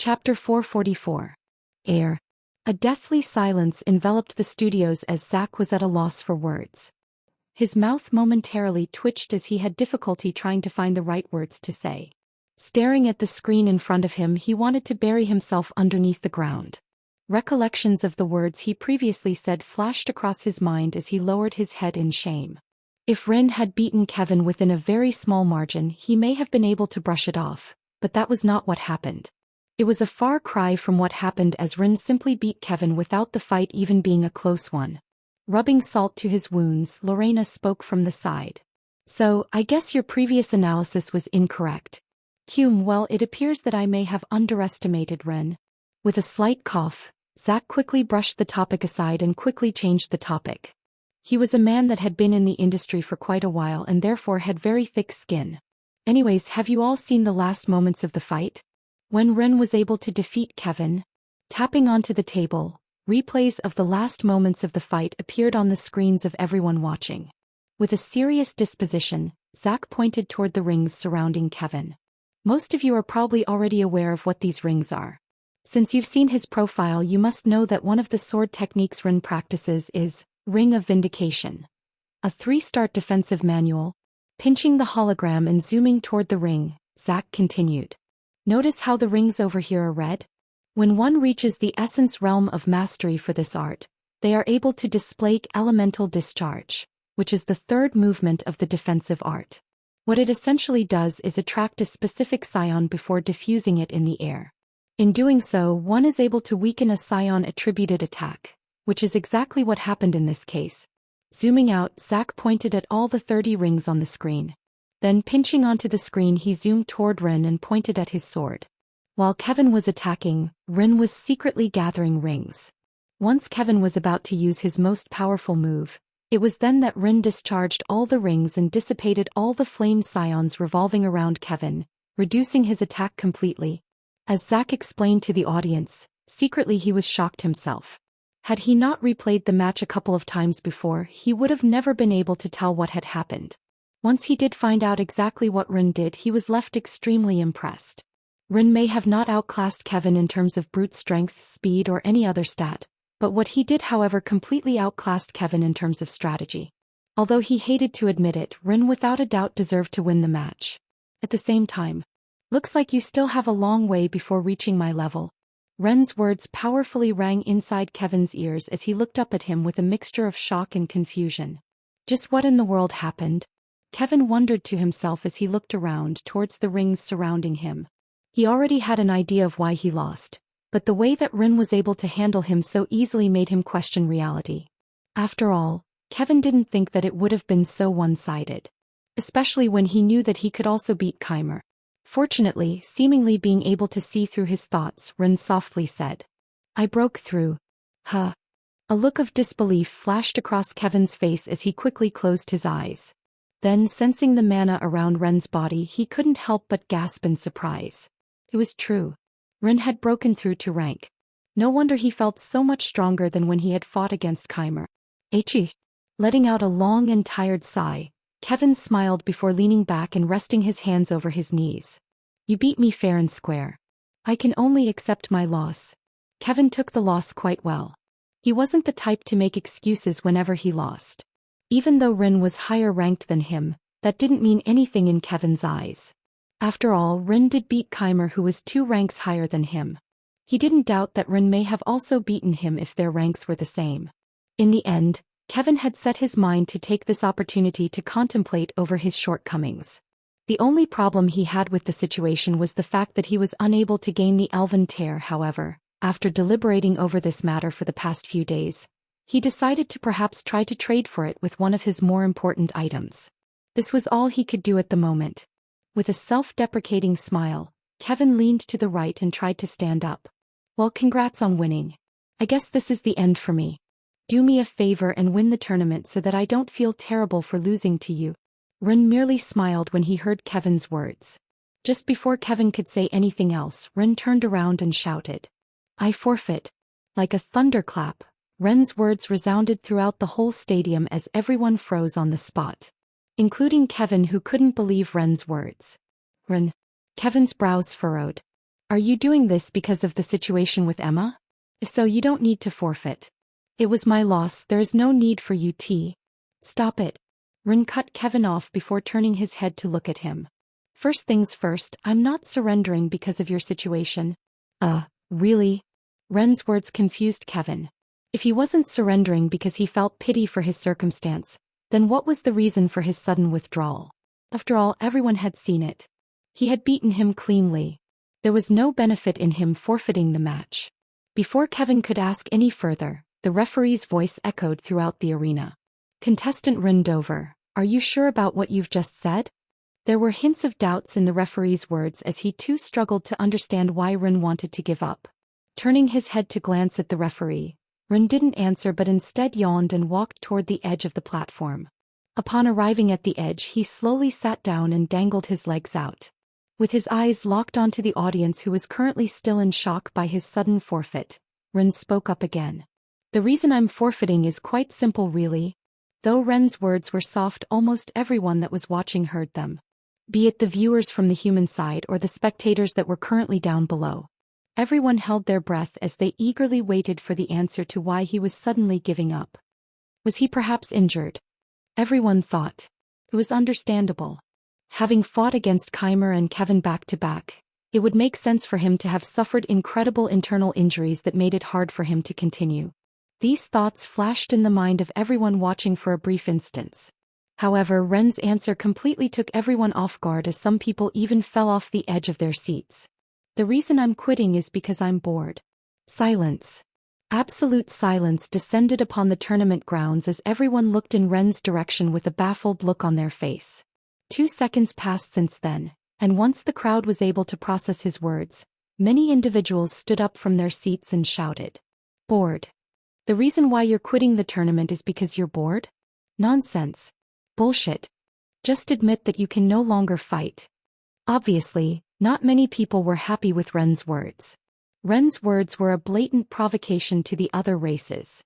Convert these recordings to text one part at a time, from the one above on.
Chapter 444. Air. A deathly silence enveloped the studios as Zack was at a loss for words. His mouth momentarily twitched as he had difficulty trying to find the right words to say. Staring at the screen in front of him, he wanted to bury himself underneath the ground. Recollections of the words he previously said flashed across his mind as he lowered his head in shame. If Rin had beaten Kevin within a very small margin, he may have been able to brush it off, but that was not what happened. It was a far cry from what happened as Rin simply beat Kevin without the fight even being a close one. Rubbing salt to his wounds, Lorena spoke from the side. So, I guess your previous analysis was incorrect. Well, it appears that I may have underestimated Rin. With a slight cough, Zack quickly brushed the topic aside and quickly changed the topic. He was a man that had been in the industry for quite a while and therefore had very thick skin. Anyways, have you all seen the last moments of the fight? When Rin was able to defeat Kevin? Tapping onto the table, replays of the last moments of the fight appeared on the screens of everyone watching. With a serious disposition, Zack pointed toward the rings surrounding Kevin. Most of you are probably already aware of what these rings are. Since you've seen his profile, you must know that one of the sword techniques Rin practices is Ring of Vindication. A 3-start defensive manual. Pinching the hologram and zooming toward the ring, Zack continued. Notice how the rings over here are red? When one reaches the essence realm of mastery for this art, they are able to display elemental discharge, which is the third movement of the defensive art. What it essentially does is attract a specific scion before diffusing it in the air. In doing so, one is able to weaken a scion-attributed attack, which is exactly what happened in this case. Zooming out, Zack pointed at all the 30 rings on the screen. Then pinching onto the screen, he zoomed toward Rin and pointed at his sword. While Kevin was attacking, Rin was secretly gathering rings. Once Kevin was about to use his most powerful move, it was then that Rin discharged all the rings and dissipated all the flame scions revolving around Kevin, reducing his attack completely. As Zack explained to the audience, secretly he was shocked himself. Had he not replayed the match a couple of times before, he would have never been able to tell what had happened. Once he did find out exactly what Rin did, he was left extremely impressed. Rin may have not outclassed Kevin in terms of brute strength, speed, or any other stat, but what he did, however, completely outclassed Kevin in terms of strategy. Although he hated to admit it, Rin without a doubt deserved to win the match. At the same time, looks like you still have a long way before reaching my level. Ren's words powerfully rang inside Kevin's ears as he looked up at him with a mixture of shock and confusion. Just what in the world happened? Kevin wondered to himself as he looked around towards the rings surrounding him. He already had an idea of why he lost, but the way that Rin was able to handle him so easily made him question reality. After all, Kevin didn't think that it would have been so one-sided. Especially when he knew that he could also beat Keimer. Fortunately, seemingly being able to see through his thoughts, Rin softly said, "I broke through." Huh. A look of disbelief flashed across Kevin's face as he quickly closed his eyes. Then, sensing the mana around Ren's body, he couldn't help but gasp in surprise. It was true. Rin had broken through to rank. No wonder he felt so much stronger than when he had fought against Keimer. Echi. Letting out a long and tired sigh, Kevin smiled before leaning back and resting his hands over his knees. You beat me fair and square. I can only accept my loss. Kevin took the loss quite well. He wasn't the type to make excuses whenever he lost. Even though Rin was higher ranked than him, that didn't mean anything in Kevin's eyes. After all, Rin did beat Keimer, who was 2 ranks higher than him. He didn't doubt that Rin may have also beaten him if their ranks were the same. In the end, Kevin had set his mind to take this opportunity to contemplate over his shortcomings. The only problem he had with the situation was the fact that he was unable to gain the Elven Tear. However, after deliberating over this matter for the past few days, he decided to perhaps try to trade for it with one of his more important items. This was all he could do at the moment. With a self-deprecating smile, Kevin leaned to the right and tried to stand up. Well, congrats on winning. I guess this is the end for me. Do me a favor and win the tournament so that I don't feel terrible for losing to you. Rin merely smiled when he heard Kevin's words. Just before Kevin could say anything else, Rin turned around and shouted, "I forfeit." Like a thunderclap, Ren's words resounded throughout the whole stadium as everyone froze on the spot. Including Kevin, who couldn't believe Ren's words. Ren. Kevin's brows furrowed. Are you doing this because of the situation with Emma? If so, you don't need to forfeit. It was my loss, there is no need for you to. Stop it. Ren cut Kevin off before turning his head to look at him. First things first, I'm not surrendering because of your situation. Really? Ren's words confused Kevin. If he wasn't surrendering because he felt pity for his circumstance, then what was the reason for his sudden withdrawal? After all, everyone had seen it. He had beaten him cleanly. There was no benefit in him forfeiting the match. Before Kevin could ask any further, the referee's voice echoed throughout the arena. Contestant Ren Dover, are you sure about what you've just said? There were hints of doubts in the referee's words as he too struggled to understand why Ren wanted to give up. Turning his head to glance at the referee, Ren didn't answer but instead yawned and walked toward the edge of the platform. Upon arriving at the edge, he slowly sat down and dangled his legs out. With his eyes locked onto the audience who was currently still in shock by his sudden forfeit, Ren spoke up again. The reason I'm forfeiting is quite simple really. Though Ren's words were soft, almost everyone that was watching heard them. Be it the viewers from the human side or the spectators that were currently down below. Everyone held their breath as they eagerly waited for the answer to why he was suddenly giving up. Was he perhaps injured? Everyone thought. It was understandable. Having fought against Keimer and Kevin back to back, it would make sense for him to have suffered incredible internal injuries that made it hard for him to continue. These thoughts flashed in the mind of everyone watching for a brief instance. However, Ren's answer completely took everyone off guard as some people even fell off the edge of their seats. The reason I'm quitting is because I'm bored. Silence. Absolute silence descended upon the tournament grounds as everyone looked in Ren's direction with a baffled look on their face. 2 seconds passed since then, and once the crowd was able to process his words, many individuals stood up from their seats and shouted. Bored. The reason why you're quitting the tournament is because you're bored? Nonsense. Bullshit. Just admit that you can no longer fight. Obviously, not many people were happy with Ren's words. Ren's words were a blatant provocation to the other races.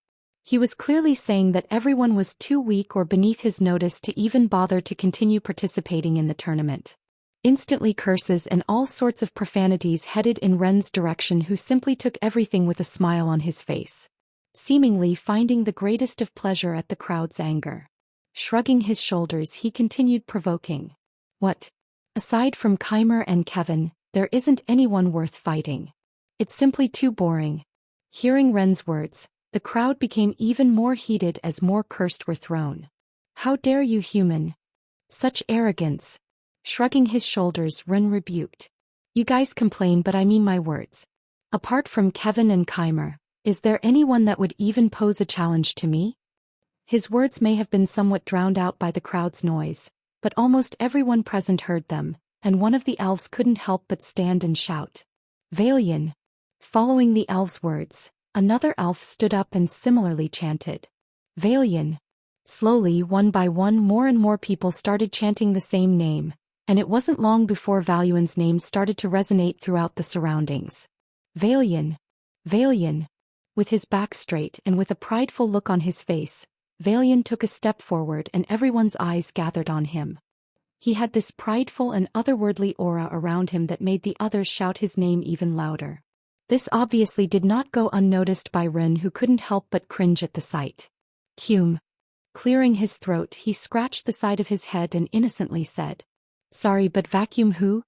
He was clearly saying that everyone was too weak or beneath his notice to even bother to continue participating in the tournament. Instantly curses and all sorts of profanities headed in Ren's direction, who simply took everything with a smile on his face, seemingly finding the greatest of pleasure at the crowd's anger. Shrugging his shoulders, he continued provoking. What? Aside from Keimer and Kevin, there isn't anyone worth fighting. It's simply too boring. Hearing Ren's words, the crowd became even more heated as more curses were thrown. How dare you, human? Such arrogance. Shrugging his shoulders, Ren rebuked. You guys complain, but I mean my words. Apart from Kevin and Keimer, is there anyone that would even pose a challenge to me? His words may have been somewhat drowned out by the crowd's noise, but almost everyone present heard them, and one of the elves couldn't help but stand and shout. Valian. Following the elf's words, another elf stood up and similarly chanted. Valian. Slowly, one by one, more and more people started chanting the same name, and it wasn't long before Valuan's name started to resonate throughout the surroundings. Valian. Valian. With his back straight and with a prideful look on his face, Valian took a step forward and everyone's eyes gathered on him. He had this prideful and otherworldly aura around him that made the others shout his name even louder. This obviously did not go unnoticed by Ren, who couldn't help but cringe at the sight. Hume. Clearing his throat, he scratched the side of his head and innocently said, Sorry, but vacuum who?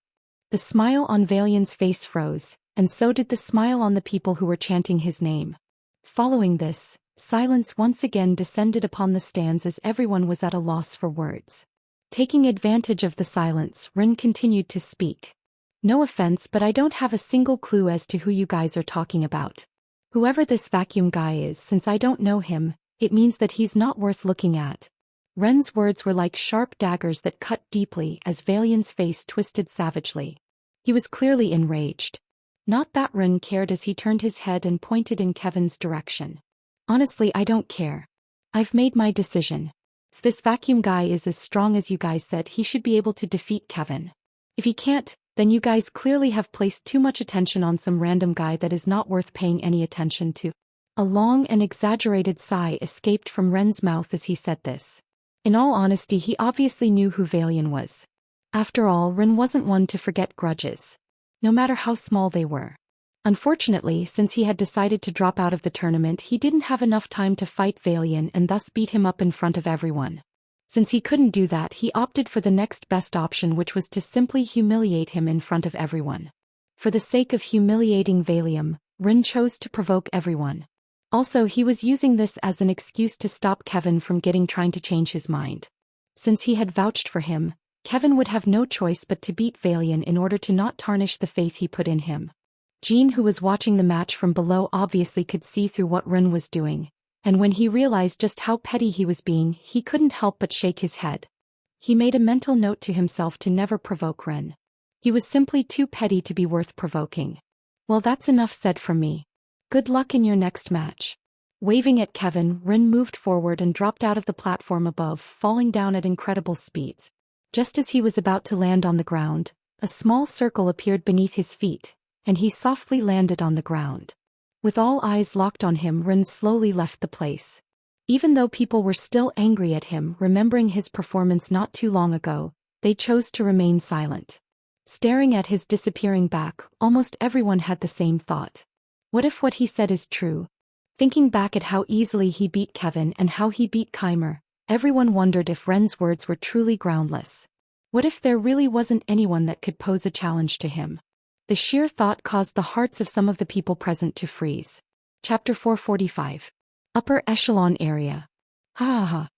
The smile on Valian's face froze, and so did the smile on the people who were chanting his name. Following this, silence once again descended upon the stands as everyone was at a loss for words. Taking advantage of the silence, Ren continued to speak. No offense, but I don't have a single clue as to who you guys are talking about. Whoever this vacuum guy is, since I don't know him, it means that he's not worth looking at. Ren's words were like sharp daggers that cut deeply as Valian's face twisted savagely. He was clearly enraged. Not that Ren cared as he turned his head and pointed in Kevin's direction. Honestly, I don't care. I've made my decision. If this vacuum guy is as strong as you guys said, he should be able to defeat Kevin. If he can't, then you guys clearly have placed too much attention on some random guy that is not worth paying any attention to. A long and exaggerated sigh escaped from Ren's mouth as he said this. In all honesty, he obviously knew who Valian was. After all, Ren wasn't one to forget grudges. no matter how small they were. Unfortunately, since he had decided to drop out of the tournament, he didn't have enough time to fight Valian and thus beat him up in front of everyone. Since he couldn't do that, he opted for the next best option, which was to simply humiliate him in front of everyone. For the sake of humiliating Valium, Rin chose to provoke everyone. Also, he was using this as an excuse to stop Kevin from trying to change his mind. Since he had vouched for him, Kevin would have no choice but to beat Valian in order to not tarnish the faith he put in him. Jean, who was watching the match from below, obviously could see through what Rin was doing, and when he realized just how petty he was being, he couldn't help but shake his head. He made a mental note to himself to never provoke Rin. He was simply too petty to be worth provoking. Well, that's enough said from me. Good luck in your next match. Waving at Kevin, Rin moved forward and dropped out of the platform above, falling down at incredible speeds. Just as he was about to land on the ground, a small circle appeared beneath his feet, and he softly landed on the ground. With all eyes locked on him, Rin slowly left the place. Even though people were still angry at him, remembering his performance not too long ago, they chose to remain silent. Staring at his disappearing back, almost everyone had the same thought. What if what he said is true? Thinking back at how easily he beat Kevin and how he beat Keimer, everyone wondered if Ren's words were truly groundless. What if there really wasn't anyone that could pose a challenge to him? The sheer thought caused the hearts of some of the people present to freeze. Chapter 445. Upper Echelon Area. Ha ha ha.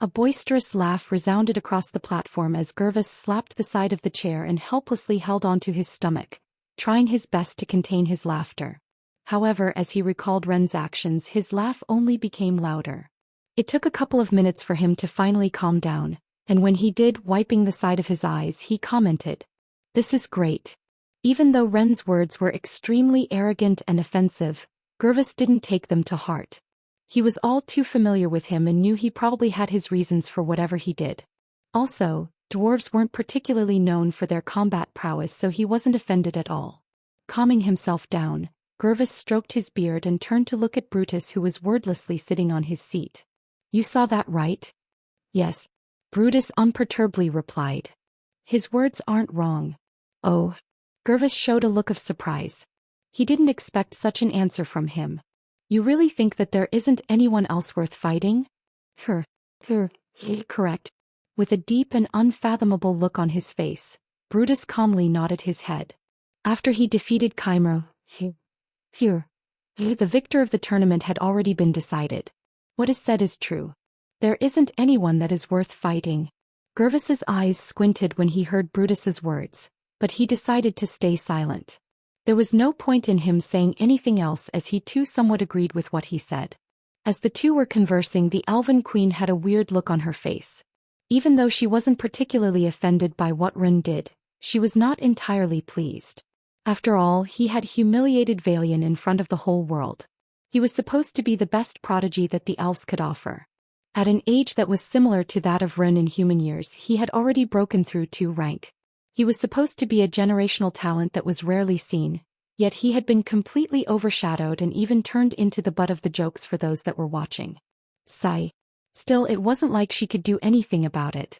A boisterous laugh resounded across the platform as Gervas slapped the side of the chair and helplessly held onto his stomach, trying his best to contain his laughter. However, as he recalled Ren's actions, his laugh only became louder. It took a couple of minutes for him to finally calm down, and when he did, wiping the side of his eyes, he commented, "This is great." Even though Ren's words were extremely arrogant and offensive, Gervas didn't take them to heart. He was all too familiar with him and knew he probably had his reasons for whatever he did. Also, dwarves weren't particularly known for their combat prowess, so he wasn't offended at all. Calming himself down, Gervas stroked his beard and turned to look at Brutus, who was wordlessly sitting on his seat. "You saw that, right?" "Yes," Brutus imperturbably replied. "His words aren't wrong." "Oh." Gervas showed a look of surprise. He didn't expect such an answer from him. "You really think that there isn't anyone else worth fighting?" Correct." With a deep and unfathomable look on his face, Brutus calmly nodded his head. After he defeated Keimer, the victor of the tournament had already been decided. What is said is true. There isn't anyone that is worth fighting. Gervas's eyes squinted when he heard Brutus's words, but he decided to stay silent. There was no point in him saying anything else, as he too somewhat agreed with what he said. As the two were conversing, the Elven Queen had a weird look on her face. Even though she wasn't particularly offended by what Rin did, she was not entirely pleased. After all, he had humiliated Valian in front of the whole world. He was supposed to be the best prodigy that the elves could offer. At an age that was similar to that of Rin in human years, he had already broken through to rank. He was supposed to be a generational talent that was rarely seen, yet he had been completely overshadowed and even turned into the butt of the jokes for those that were watching. Sigh. Still, it wasn't like she could do anything about it.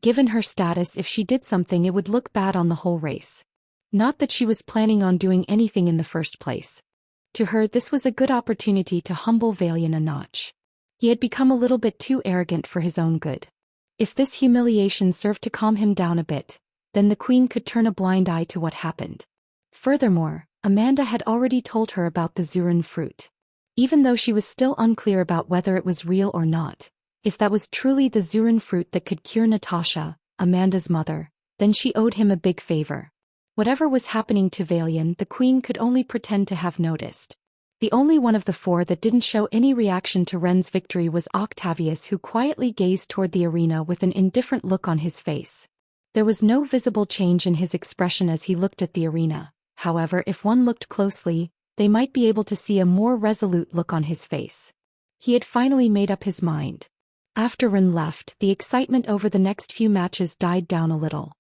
Given her status, if she did something, it would look bad on the whole race. Not that she was planning on doing anything in the first place. To her, this was a good opportunity to humble Valian a notch. He had become a little bit too arrogant for his own good. If this humiliation served to calm him down a bit, then the queen could turn a blind eye to what happened. Furthermore, Amanda had already told her about the Zurin fruit. Even though she was still unclear about whether it was real or not, if that was truly the Zurin fruit that could cure Natasha, Amanda's mother, then she owed him a big favor. Whatever was happening to Valian, the queen could only pretend to have noticed. The only one of the four that didn't show any reaction to Ren's victory was Octavius, who quietly gazed toward the arena with an indifferent look on his face. There was no visible change in his expression as he looked at the arena. However, if one looked closely, they might be able to see a more resolute look on his face. He had finally made up his mind. After Ren left, the excitement over the next few matches died down a little.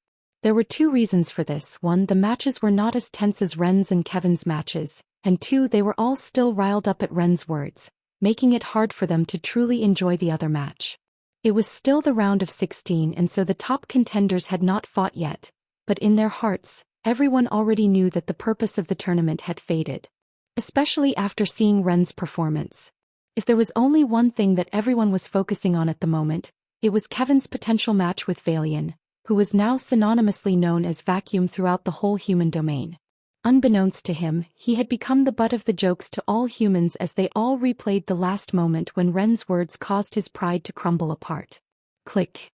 There were two reasons for this. One, the matches were not as tense as Ren's and Kevin's matches, and two, they were all still riled up at Ren's words, making it hard for them to truly enjoy the other match. It was still the round of 16, and so the top contenders had not fought yet, but in their hearts, Everyone already knew that the purpose of the tournament had faded. Especially after seeing Ren's performance. If there was only one thing that everyone was focusing on at the moment, it was Kevin's potential match with Valian, who was now synonymously known as Vacuum throughout the whole human domain. Unbeknownst to him, he had become the butt of the jokes to all humans as they all replayed the last moment when Ren's words caused his pride to crumble apart. Click.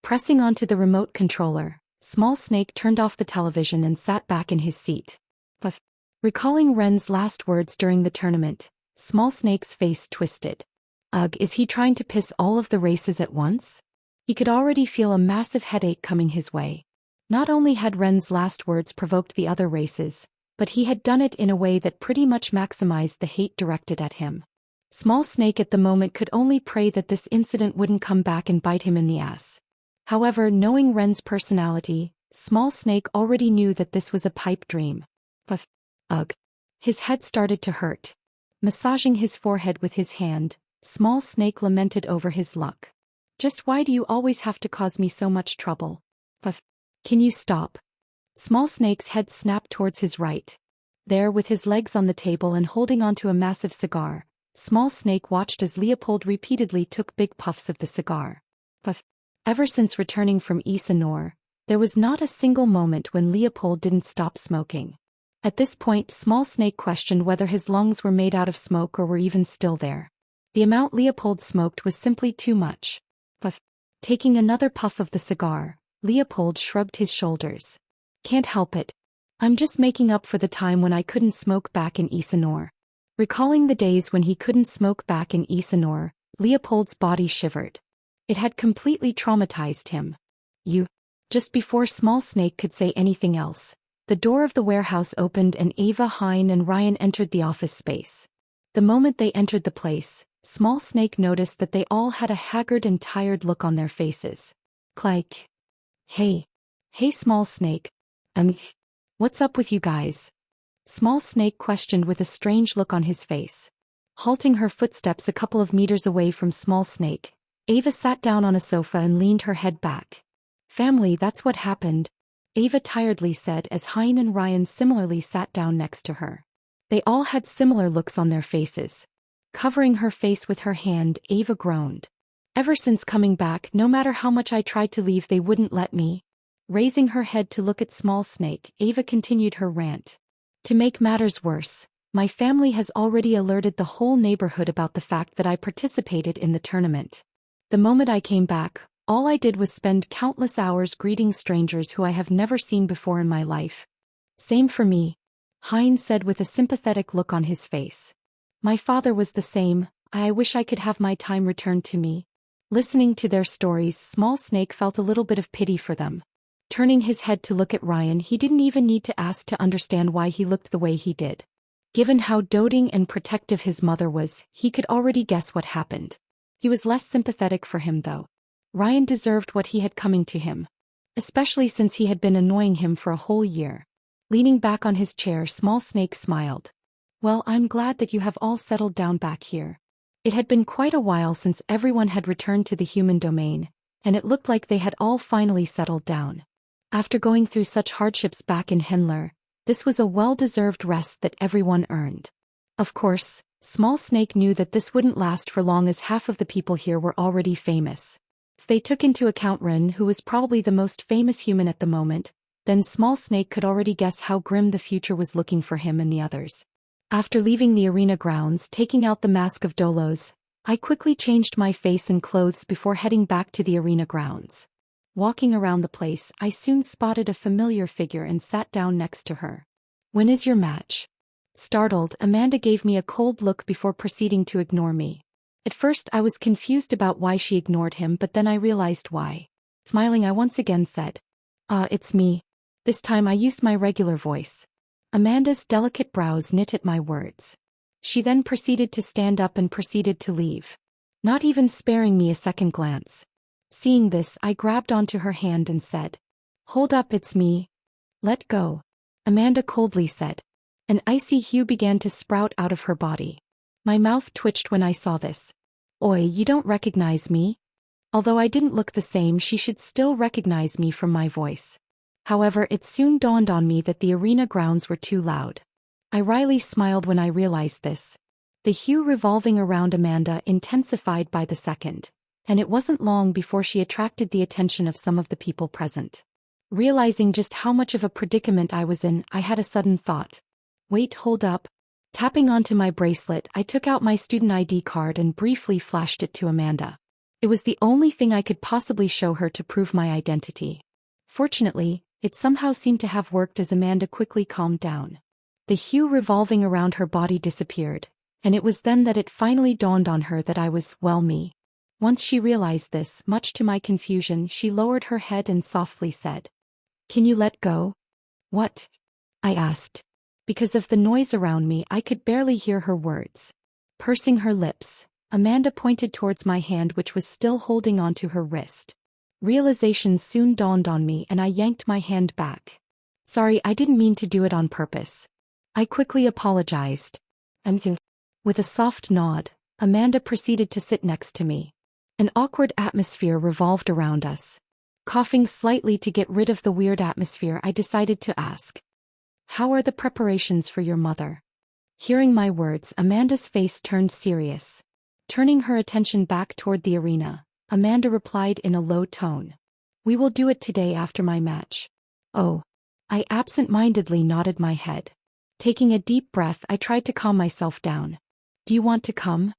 Pressing onto the remote controller, Small Snake turned off the television and sat back in his seat. But, recalling Ren's last words during the tournament, Small Snake's face twisted. Ugh, is he trying to piss all of the races at once? He could already feel a massive headache coming his way. Not only had Ren's last words provoked the other races, but he had done it in a way that pretty much maximized the hate directed at him. Small Snake at the moment could only pray that this incident wouldn't come back and bite him in the ass. However, knowing Ren's personality, Small Snake already knew that this was a pipe dream. But, ugh. His head started to hurt. Massaging his forehead with his hand, Small Snake lamented over his luck. Just why do you always have to cause me so much trouble? But, can you stop? Small Snake's head snapped towards his right. There, with his legs on the table and holding onto a massive cigar, Small Snake watched as Leopold repeatedly took big puffs of the cigar. But, ever since returning from Isanor, there was not a single moment when Leopold didn't stop smoking. At this point, Small Snake questioned whether his lungs were made out of smoke or were even still there. The amount Leopold smoked was simply too much. But, taking another puff of the cigar, Leopold shrugged his shoulders. Can't help it. I'm just making up for the time when I couldn't smoke back in Isanor. Recalling the days when he couldn't smoke back in Isanor, Leopold's body shivered. It had completely traumatized him. Just before Small Snake could say anything else, the door of the warehouse opened and Ava, Hein and Ryan entered the office space. The moment they entered the place, Small Snake noticed that they all had a haggard and tired look on their faces. Like, Hey, Small Snake. What's up with you guys? Small Snake questioned with a strange look on his face. Halting her footsteps a couple of meters away from Small Snake, Ava sat down on a sofa and leaned her head back. Family, that's what happened, Ava tiredly said as Hein and Ryan similarly sat down next to her. They all had similar looks on their faces. Covering her face with her hand, Ava groaned. Ever since coming back, no matter how much I tried to leave, they wouldn't let me. Raising her head to look at Small Snake, Ava continued her rant. To make matters worse, my family has already alerted the whole neighborhood about the fact that I participated in the tournament. The moment I came back, all I did was spend countless hours greeting strangers who I have never seen before in my life. Same for me, Hein said with a sympathetic look on his face. My father was the same. I wish I could have my time returned to me. Listening to their stories, Small Snake felt a little bit of pity for them. Turning his head to look at Ryan, he didn't even need to ask to understand why he looked the way he did. Given how doting and protective his mother was, he could already guess what happened. He was less sympathetic for him though. Ryan deserved what he had coming to him. Especially since he had been annoying him for a whole year. Leaning back on his chair, Small Snake smiled. Well, I'm glad that you have all settled down back here. It had been quite a while since everyone had returned to the human domain, and it looked like they had all finally settled down. After going through such hardships back in Henler, this was a well-deserved rest that everyone earned. Of course, Small Snake knew that this wouldn't last for long as half of the people here were already famous. If they took into account Ren, who was probably the most famous human at the moment, then Small Snake could already guess how grim the future was looking for him and the others. After leaving the arena grounds, taking out the mask of Dolos, I quickly changed my face and clothes before heading back to the arena grounds. Walking around the place, I soon spotted a familiar figure and sat down next to her. When is your match? Startled, Amanda gave me a cold look before proceeding to ignore me. At first I was confused about why she ignored him, but then I realized why. Smiling, I once again said, it's me. This time I used my regular voice. Amanda's delicate brows knit at my words. She then proceeded to stand up and proceeded to leave, not even sparing me a second glance. Seeing this, I grabbed onto her hand and said, Hold up, it's me. Let go. Amanda coldly said. An icy hue began to sprout out of her body. My mouth twitched when I saw this. Oi, you don't recognize me? Although I didn't look the same, she should still recognize me from my voice. However, it soon dawned on me that the arena grounds were too loud. I wryly smiled when I realized this. The hue revolving around Amanda intensified by the second, and it wasn't long before she attracted the attention of some of the people present. Realizing just how much of a predicament I was in, I had a sudden thought. Wait, hold up. Tapping onto my bracelet, I took out my student ID card and briefly flashed it to Amanda. It was the only thing I could possibly show her to prove my identity. Fortunately, it somehow seemed to have worked as Amanda quickly calmed down. The hue revolving around her body disappeared, and it was then that it finally dawned on her that I was, well, me. Once she realized this, much to my confusion, she lowered her head and softly said, "Can you let go?" "What?" I asked. Because of the noise around me, I could barely hear her words. Pursing her lips, Amanda pointed towards my hand, which was still holding onto her wrist. Realization soon dawned on me and I yanked my hand back. "Sorry, I didn't mean to do it on purpose." I quickly apologized. With a soft nod, Amanda proceeded to sit next to me. An awkward atmosphere revolved around us. Coughing slightly to get rid of the weird atmosphere, I decided to ask, "How are the preparations for your mother?" Hearing my words, Amanda's face turned serious. Turning her attention back toward the arena, Amanda replied in a low tone, "We will do it today after my match." "Oh." I absent-mindedly nodded my head. Taking a deep breath, I tried to calm myself down. "Do you want to come?"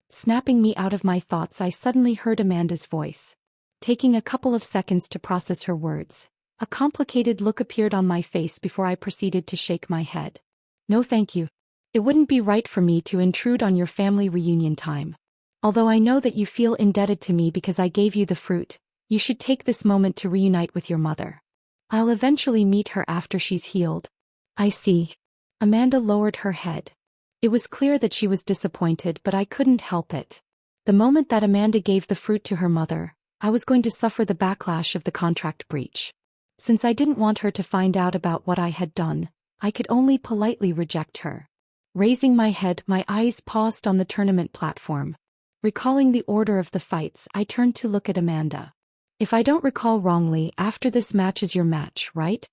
Snapping me out of my thoughts, I suddenly heard Amanda's voice. Taking a couple of seconds to process her words, a complicated look appeared on my face before I proceeded to shake my head. "No thank you. It wouldn't be right for me to intrude on your family reunion time. Although I know that you feel indebted to me because I gave you the fruit, you should take this moment to reunite with your mother. I'll eventually meet her after she's healed." "I see." Amanda lowered her head. It was clear that she was disappointed, but I couldn't help it. The moment that Amanda gave the fruit to her mother, I was going to suffer the backlash of the contract breach. Since I didn't want her to find out about what I had done, I could only politely reject her. Raising my head, my eyes paused on the tournament platform. Recalling the order of the fights, I turned to look at Amanda. "If I don't recall wrongly, after this match is your match, right?"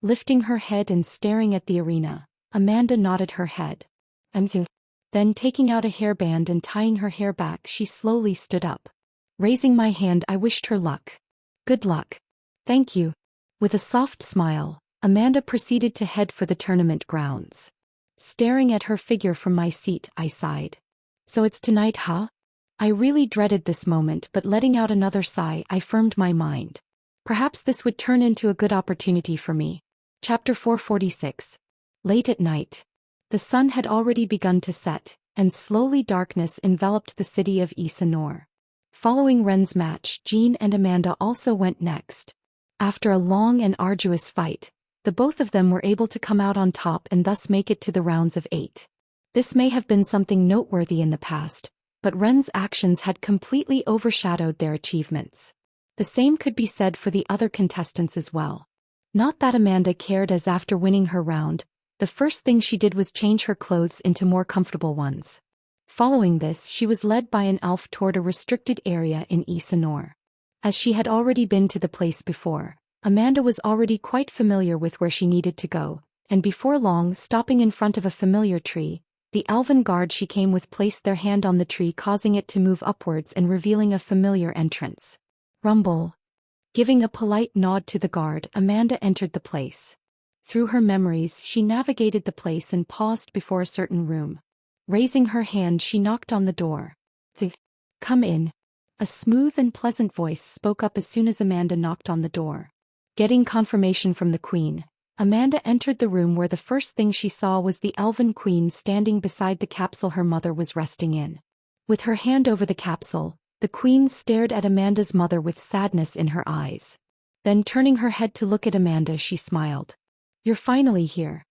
Lifting her head and staring at the arena, Amanda nodded her head. Then taking out a hairband and tying her hair back, she slowly stood up. Raising my hand, I wished her luck. "Good luck." "Thank you." With a soft smile, Amanda proceeded to head for the tournament grounds. Staring at her figure from my seat, I sighed. "So it's tonight, huh?" I really dreaded this moment, but letting out another sigh, I firmed my mind. Perhaps this would turn into a good opportunity for me. Chapter 446. Late at night. The sun had already begun to set, and slowly darkness enveloped the city of Isanor. Following Ren's match, Jean and Amanda also went next. After a long and arduous fight, the both of them were able to come out on top and thus make it to the rounds of 8. This may have been something noteworthy in the past, but Ren's actions had completely overshadowed their achievements. The same could be said for the other contestants as well. Not that Amanda cared, as after winning her round, the first thing she did was change her clothes into more comfortable ones. Following this, she was led by an elf toward a restricted area in Isanor. As she had already been to the place before, Amanda was already quite familiar with where she needed to go, and before long, stopping in front of a familiar tree, the elven guard she came with placed their hand on the tree, causing it to move upwards and revealing a familiar entrance. Rumble. Giving a polite nod to the guard, Amanda entered the place. Through her memories, she navigated the place and paused before a certain room. Raising her hand, she knocked on the door. "Come in." A smooth and pleasant voice spoke up as soon as Amanda knocked on the door. Getting confirmation from the queen, Amanda entered the room, where the first thing she saw was the elven queen standing beside the capsule her mother was resting in. With her hand over the capsule, the queen stared at Amanda's mother with sadness in her eyes. Then turning her head to look at Amanda, she smiled. "You're finally here."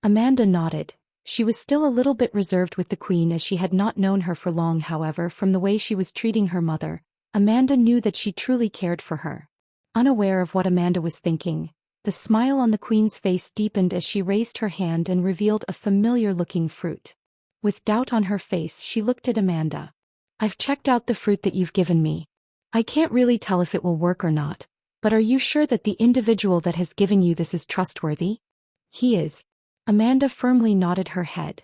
Amanda nodded. She was still a little bit reserved with the queen as she had not known her for long. However, from the way she was treating her mother, Amanda knew that she truly cared for her. Unaware of what Amanda was thinking, the smile on the queen's face deepened as she raised her hand and revealed a familiar-looking fruit. With doubt on her face, she looked at Amanda. "I've checked out the fruit that you've given me. I can't really tell if it will work or not, But are you sure that the individual that has given you this is trustworthy? He is. Amanda firmly nodded her head.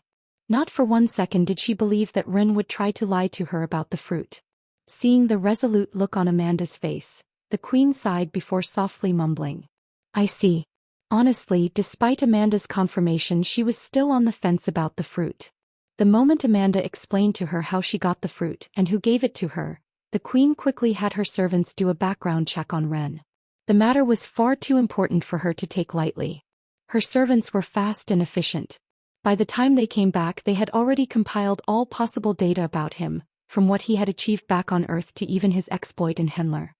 Not for 1 second did she believe that Rin would try to lie to her about the fruit. Seeing the resolute look on Amanda's face, the queen sighed before softly mumbling. I see. Honestly, despite Amanda's confirmation, she was still on the fence about the fruit. The moment Amanda explained to her how she got the fruit and who gave it to her, the queen quickly had her servants do a background check on Ren. The matter was far too important for her to take lightly. Her servants were fast and efficient. By the time they came back, they had already compiled all possible data about him, from what he had achieved back on Earth to even his exploit in Henler.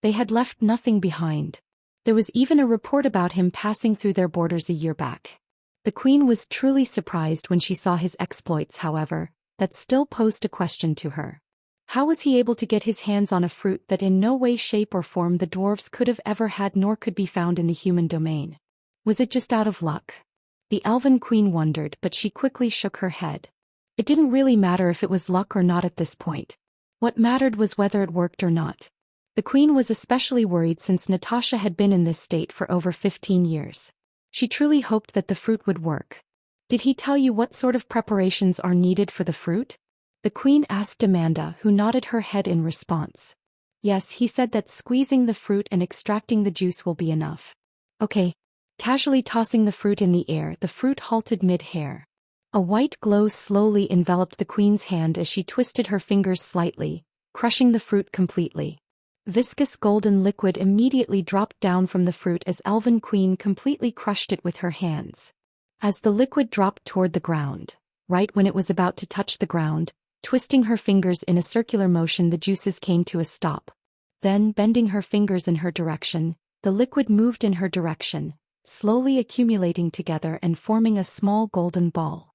They had left nothing behind. There was even a report about him passing through their borders a year back. The queen was truly surprised when she saw his exploits, however, that still posed a question to her. How was he able to get his hands on a fruit that in no way, shape or form the dwarves could have ever had nor could be found in the human domain? Was it just out of luck? The elven queen wondered, but she quickly shook her head. It didn't really matter if it was luck or not at this point. What mattered was whether it worked or not. The queen was especially worried since Natasha had been in this state for over 15 years. She truly hoped that the fruit would work. Did he tell you what sort of preparations are needed for the fruit? The queen asked Amanda, who nodded her head in response. Yes, he said that squeezing the fruit and extracting the juice will be enough. Okay. Casually tossing the fruit in the air, the fruit halted mid-air. A white glow slowly enveloped the queen's hand as she twisted her fingers slightly, crushing the fruit completely. Viscous golden liquid immediately dropped down from the fruit as Elven Queen completely crushed it with her hands. As the liquid dropped toward the ground, right when it was about to touch the ground, twisting her fingers in a circular motion, the juices came to a stop. Then, bending her fingers in her direction, the liquid moved in her direction, slowly accumulating together and forming a small golden ball.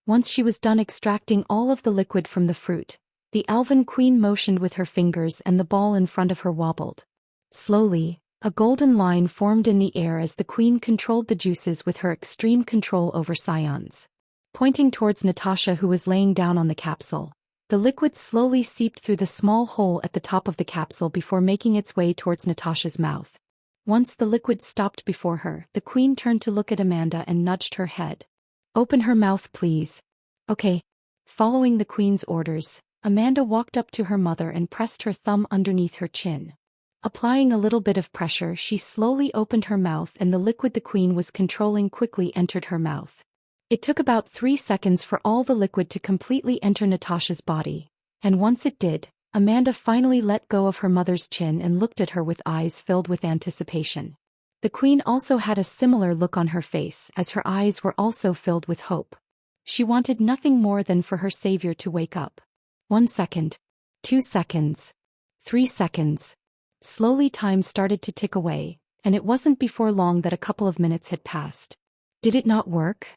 Once she was done extracting all of the liquid from the fruit, the Elven Queen motioned with her fingers and the ball in front of her wobbled. Slowly, a golden line formed in the air as the queen controlled the juices with her extreme control over scions. Pointing towards Natasha, who was laying down on the capsule, the liquid slowly seeped through the small hole at the top of the capsule before making its way towards Natasha's mouth. Once the liquid stopped before her, the queen turned to look at Amanda and nudged her head. Open her mouth, please. Okay. Following the queen's orders, Amanda walked up to her mother and pressed her thumb underneath her chin. Applying a little bit of pressure, she slowly opened her mouth and the liquid the queen was controlling quickly entered her mouth. It took about 3 seconds for all the liquid to completely enter Natasha's body, and once it did, Amanda finally let go of her mother's chin and looked at her with eyes filled with anticipation. The queen also had a similar look on her face, as her eyes were also filled with hope. She wanted nothing more than for her savior to wake up. 1 second. 2 seconds. 3 seconds. Slowly time started to tick away, and it wasn't before long that a couple of minutes had passed. Did it not work?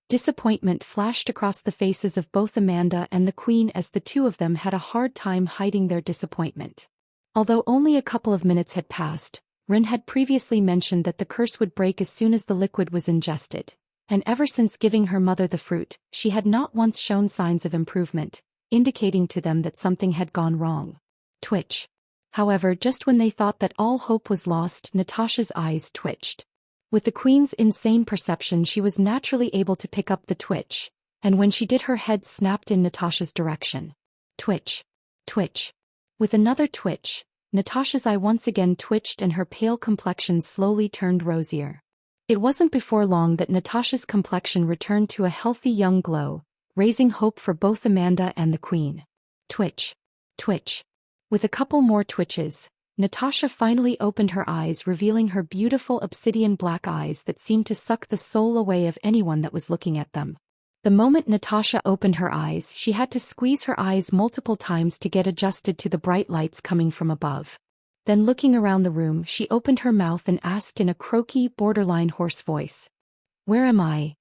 Disappointment flashed across the faces of both Amanda and the queen as the two of them had a hard time hiding their disappointment. Although only a couple of minutes had passed, Rin had previously mentioned that the curse would break as soon as the liquid was ingested, and ever since giving her mother the fruit, she had not once shown signs of improvement, indicating to them that something had gone wrong. Twitch. However, just when they thought that all hope was lost, Natasha's eyes twitched. With the queen's insane perception, she was naturally able to pick up the twitch, and when she did, her head snapped in Natasha's direction. Twitch. Twitch. With another twitch, Natasha's eye once again twitched and her pale complexion slowly turned rosier. It wasn't before long that Natasha's complexion returned to a healthy young glow, raising hope for both Amanda and the queen. Twitch. Twitch. With a couple more twitches, Natasha finally opened her eyes, revealing her beautiful obsidian black eyes that seemed to suck the soul away of anyone that was looking at them. The moment Natasha opened her eyes, she had to squeeze her eyes multiple times to get adjusted to the bright lights coming from above. Then looking around the room, she opened her mouth and asked in a croaky, borderline hoarse voice. Where am I?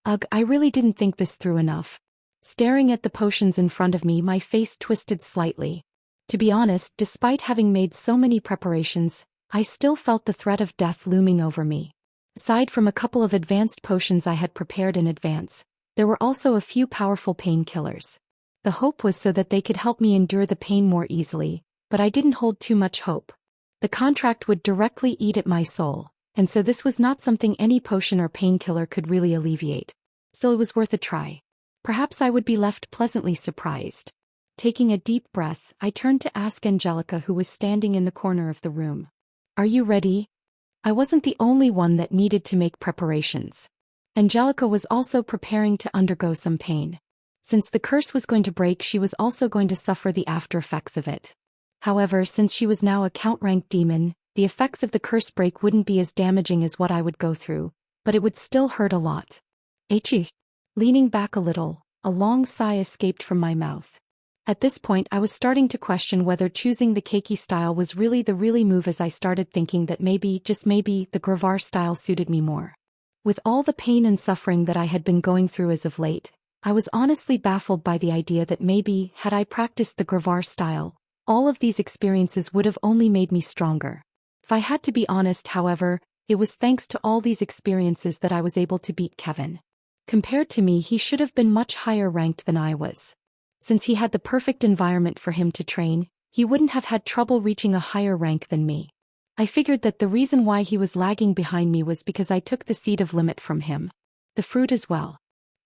Ugh, I really didn't think this through enough. Staring at the potions in front of me, my face twisted slightly. To be honest, despite having made so many preparations, I still felt the threat of death looming over me. Aside from a couple of advanced potions I had prepared in advance, there were also a few powerful painkillers. The hope was so that they could help me endure the pain more easily, but I didn't hold too much hope. The contract would directly eat at my soul, and so this was not something any potion or painkiller could really alleviate. So it was worth a try. Perhaps I would be left pleasantly surprised. Taking a deep breath, I turned to ask Angelica, who was standing in the corner of the room. "Are you ready?" I wasn't the only one that needed to make preparations. Angelica was also preparing to undergo some pain. Since the curse was going to break, she was also going to suffer the after effects of it. However, since she was now a count-ranked demon, the effects of the curse break wouldn't be as damaging as what I would go through, but it would still hurt a lot. Echi. Leaning back a little, a long sigh escaped from my mouth. At this point I was starting to question whether choosing the keiki style was really the move, as I started thinking that maybe, just maybe, the Gravar style suited me more. With all the pain and suffering that I had been going through as of late, I was honestly baffled by the idea that maybe, had I practiced the Gravar style, all of these experiences would have only made me stronger. If I had to be honest, however, it was thanks to all these experiences that I was able to beat Kevin. Compared to me, he should have been much higher ranked than I was. Since he had the perfect environment for him to train, he wouldn't have had trouble reaching a higher rank than me. I figured that the reason why he was lagging behind me was because I took the seed of limit from him. The fruit as well.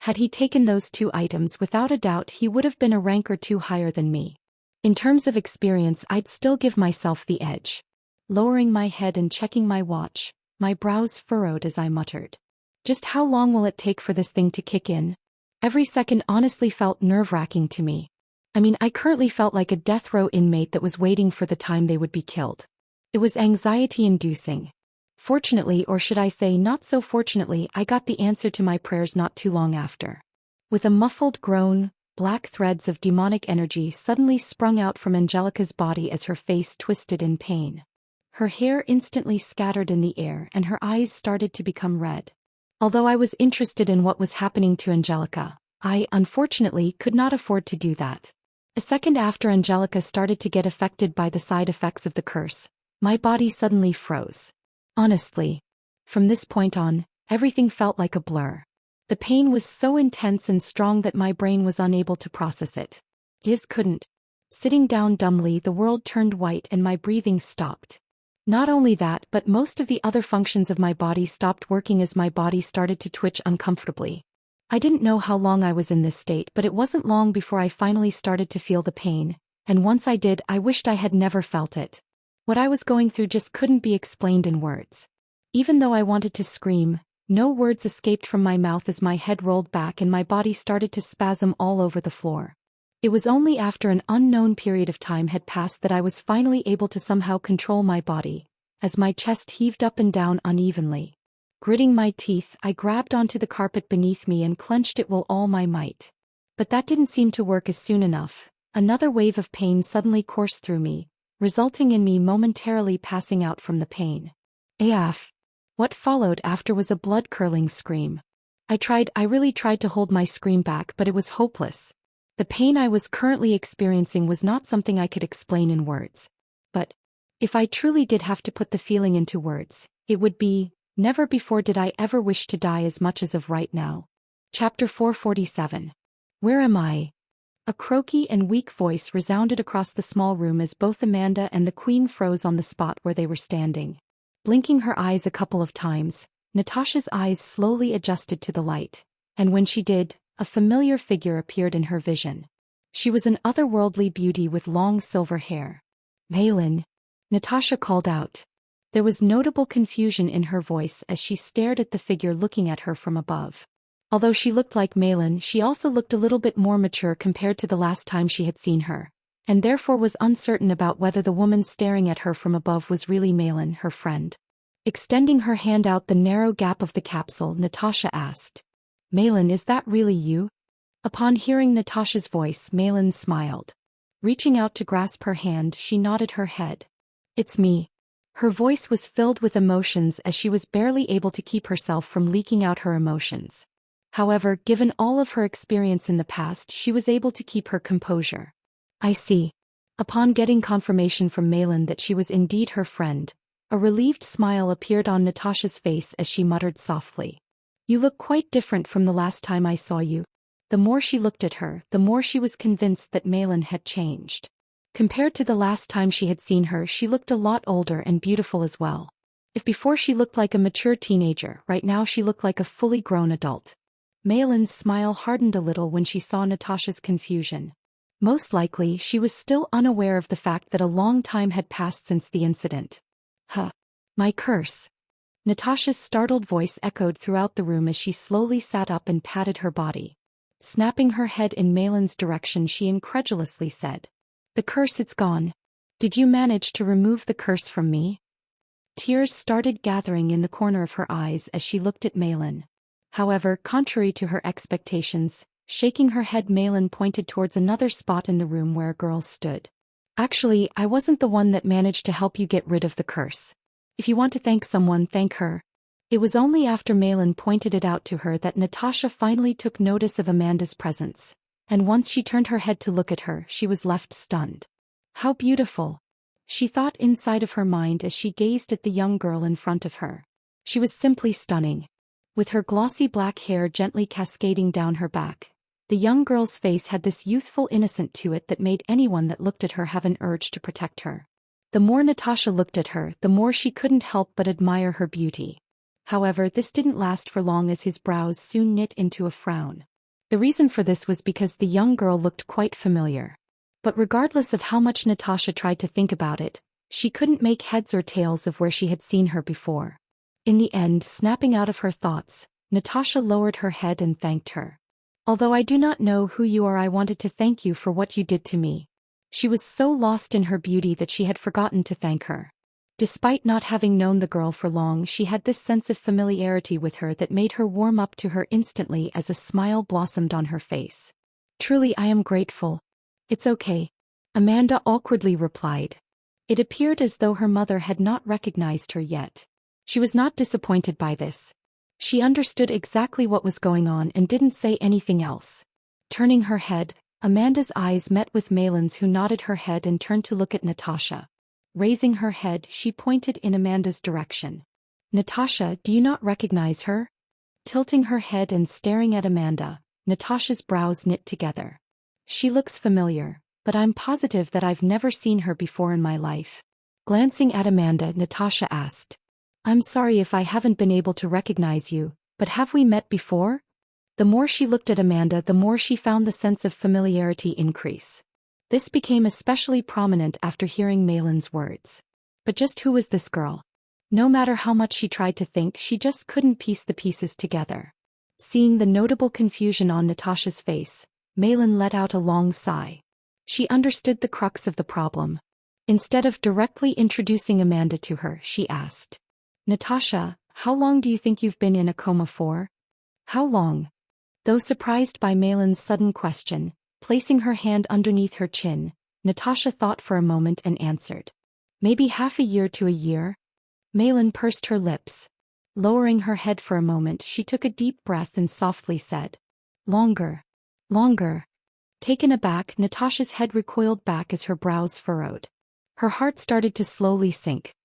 Had he taken those two items, without a doubt he would have been a rank or two higher than me. In terms of experience, I'd still give myself the edge. Lowering my head and checking my watch, my brows furrowed as I muttered. Just how long will it take for this thing to kick in? Every second honestly felt nerve-wracking to me. I mean, I currently felt like a death row inmate that was waiting for the time they would be killed. It was anxiety-inducing. Fortunately, or should I say not so fortunately, I got the answer to my prayers not too long after. With a muffled groan, black threads of demonic energy suddenly sprung out from Angelica's body as her face twisted in pain. Her hair instantly scattered in the air and her eyes started to become red. Although I was interested in what was happening to Angelica, I, unfortunately, could not afford to do that. A second after Angelica started to get affected by the side effects of the curse, my body suddenly froze. Honestly, from this point on, everything felt like a blur. The pain was so intense and strong that my brain was unable to process it. Giz couldn't. Sitting down dumbly, the world turned white and my breathing stopped. Not only that, but most of the other functions of my body stopped working as my body started to twitch uncomfortably. I didn't know how long I was in this state, but it wasn't long before I finally started to feel the pain, and once I did, I wished I had never felt it. What I was going through just couldn't be explained in words. Even though I wanted to scream, no words escaped from my mouth as my head rolled back and my body started to spasm all over the floor. It was only after an unknown period of time had passed that I was finally able to somehow control my body, as my chest heaved up and down unevenly. Gritting my teeth, I grabbed onto the carpet beneath me and clenched it with all my might. But that didn't seem to work as soon enough. Another wave of pain suddenly coursed through me, resulting in me momentarily passing out from the pain. AF. What followed after was a blood-curdling scream. I really tried to hold my scream back, but it was hopeless. The pain I was currently experiencing was not something I could explain in words. But if I truly did have to put the feeling into words, it would be, never before did I ever wish to die as much as of right now. Chapter 447. Where am I? A croaky and weak voice resounded across the small room as both Amanda and the Queen froze on the spot where they were standing. Blinking her eyes a couple of times, Natasha's eyes slowly adjusted to the light, and when she did, a familiar figure appeared in her vision. She was an otherworldly beauty with long silver hair. Malin, Natasha called out. There was notable confusion in her voice as she stared at the figure looking at her from above. Although she looked like Malin, she also looked a little bit more mature compared to the last time she had seen her, and therefore was uncertain about whether the woman staring at her from above was really Malin, her friend. Extending her hand out the narrow gap of the capsule, Natasha asked, Malin, is that really you? Upon hearing Natasha's voice, Malin smiled. Reaching out to grasp her hand, she nodded her head. It's me. Her voice was filled with emotions as she was barely able to keep herself from leaking out her emotions. However, given all of her experience in the past, she was able to keep her composure. I see. Upon getting confirmation from Malin that she was indeed her friend, a relieved smile appeared on Natasha's face as she muttered softly. You look quite different from the last time I saw you. The more she looked at her, the more she was convinced that Malin had changed. Compared to the last time she had seen her, she looked a lot older and beautiful as well. If before she looked like a mature teenager, right now she looked like a fully grown adult. Mayelin's smile hardened a little when she saw Natasha's confusion. Most likely, she was still unaware of the fact that a long time had passed since the incident. Huh. My curse. Natasha's startled voice echoed throughout the room as she slowly sat up and patted her body. Snapping her head in Mayelin's direction, she incredulously said, "The curse, it's gone. Did you manage to remove the curse from me?" Tears started gathering in the corner of her eyes as she looked at Mayelin. However, contrary to her expectations, shaking her head, Mayelin pointed towards another spot in the room where a girl stood. "Actually, I wasn't the one that managed to help you get rid of the curse. If you want to thank someone, thank her." It was only after Mayelin pointed it out to her that Natasha finally took notice of Amanda's presence, and once she turned her head to look at her, she was left stunned. How beautiful! She thought inside of her mind as she gazed at the young girl in front of her. She was simply stunning. With her glossy black hair gently cascading down her back, the young girl's face had this youthful innocence to it that made anyone that looked at her have an urge to protect her. The more Natasha looked at her, the more she couldn't help but admire her beauty. However, this didn't last for long as his brows soon knit into a frown. The reason for this was because the young girl looked quite familiar. But regardless of how much Natasha tried to think about it, she couldn't make heads or tails of where she had seen her before. In the end, snapping out of her thoughts, Natasha lowered her head and thanked her. "Although I do not know who you are, I wanted to thank you for what you did to me." She was so lost in her beauty that she had forgotten to thank her. Despite not having known the girl for long, she had this sense of familiarity with her that made her warm up to her instantly as a smile blossomed on her face. "Truly, I am grateful." "It's okay," Amanda awkwardly replied. It appeared as though her mother had not recognized her yet. She was not disappointed by this. She understood exactly what was going on and didn't say anything else. Turning her head, Amanda's eyes met with Mayelin's, who nodded her head and turned to look at Natasha. Raising her head, she pointed in Amanda's direction. "Natasha, do you not recognize her?" Tilting her head and staring at Amanda, Natasha's brows knit together. "She looks familiar, but I'm positive that I've never seen her before in my life." Glancing at Amanda, Natasha asked, "I'm sorry if I haven't been able to recognize you, but have we met before?" The more she looked at Amanda, the more she found the sense of familiarity increase. This became especially prominent after hearing Mayelin's words. But just who was this girl? No matter how much she tried to think, she just couldn't piece the pieces together. Seeing the notable confusion on Natasha's face, Mayelin let out a long sigh. She understood the crux of the problem. Instead of directly introducing Amanda to her, she asked, "Natasha, how long do you think you've been in a coma for?" "How long?" Though surprised by Mayelin's sudden question, placing her hand underneath her chin, Natasha thought for a moment and answered, "Maybe half a year to a year." Mayelin pursed her lips. Lowering her head for a moment, she took a deep breath and softly said, "Longer. Longer." Taken aback, Natasha's head recoiled back as her brows furrowed. Her heart started to slowly sink.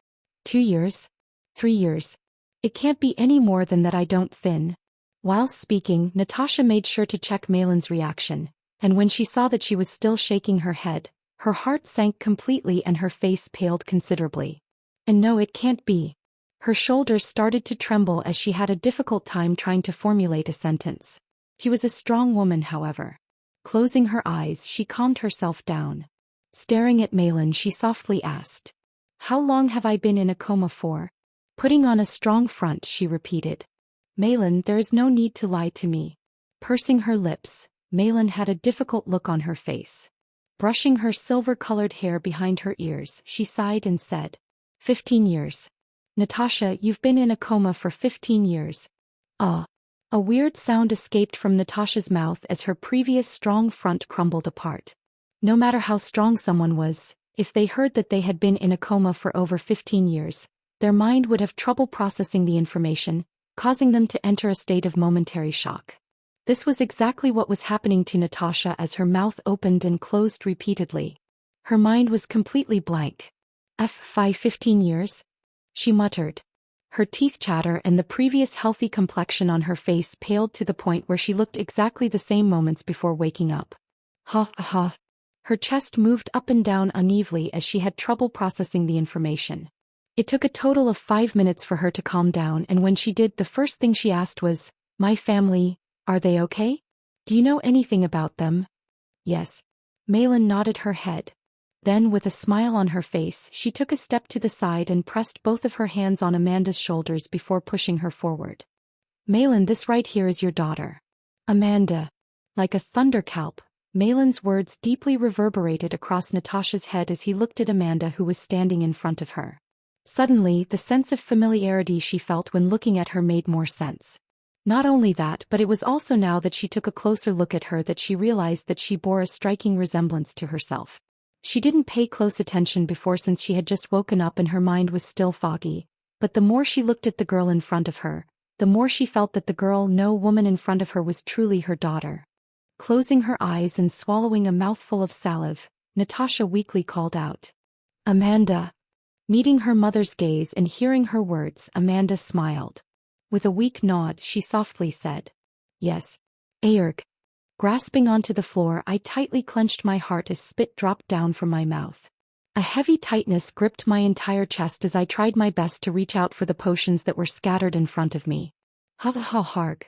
2 years? 3 years? It can't be any more than that, I don't think. While speaking, Natasha made sure to check Mayelin's reaction, and when she saw that she was still shaking her head, her heart sank completely and her face paled considerably. "And no, it can't be." Her shoulders started to tremble as she had a difficult time trying to formulate a sentence. She was a strong woman, however. Closing her eyes, she calmed herself down. Staring at Mayelin, she softly asked, "How long have I been in a coma for?" Putting on a strong front, she repeated, "Mayelin, there is no need to lie to me." Pursing her lips, Mayelin had a difficult look on her face. Brushing her silver-colored hair behind her ears, she sighed and said, 15 years. "Natasha, you've been in a coma for 15 years. Ah." A weird sound escaped from Natasha's mouth as her previous strong front crumbled apart. No matter how strong someone was, if they heard that they had been in a coma for over 15 years, their mind would have trouble processing the information, causing them to enter a state of momentary shock. This was exactly what was happening to Natasha as her mouth opened and closed repeatedly. Her mind was completely blank. "15 years?" she muttered. Her teeth chatter and the previous healthy complexion on her face paled to the point where she looked exactly the same moments before waking up. Ha ha. Her chest moved up and down unevenly as she had trouble processing the information. It took a total of 5 minutes for her to calm down, and when she did, the first thing she asked was, "My family, are they okay? Do you know anything about them?" "Yes." Malin nodded her head. Then, with a smile on her face, she took a step to the side and pressed both of her hands on Amanda's shoulders before pushing her forward. "Malin, this right here is your daughter. Amanda." Like a thunderclap, Malin's words deeply reverberated across Natasha's head as he looked at Amanda, who was standing in front of her. Suddenly, the sense of familiarity she felt when looking at her made more sense. Not only that, but it was also now that she took a closer look at her that she realized that she bore a striking resemblance to herself. She didn't pay close attention before since she had just woken up and her mind was still foggy, but the more she looked at the girl in front of her, the more she felt that the girl, no woman in front of her, was truly her daughter. Closing her eyes and swallowing a mouthful of salive, Natasha weakly called out, "Amanda." Meeting her mother's gaze and hearing her words, Amanda smiled. With a weak nod, she softly said, "Yes, Aerg." Grasping onto the floor, I tightly clenched my heart as spit dropped down from my mouth. A heavy tightness gripped my entire chest as I tried my best to reach out for the potions that were scattered in front of me. Harg.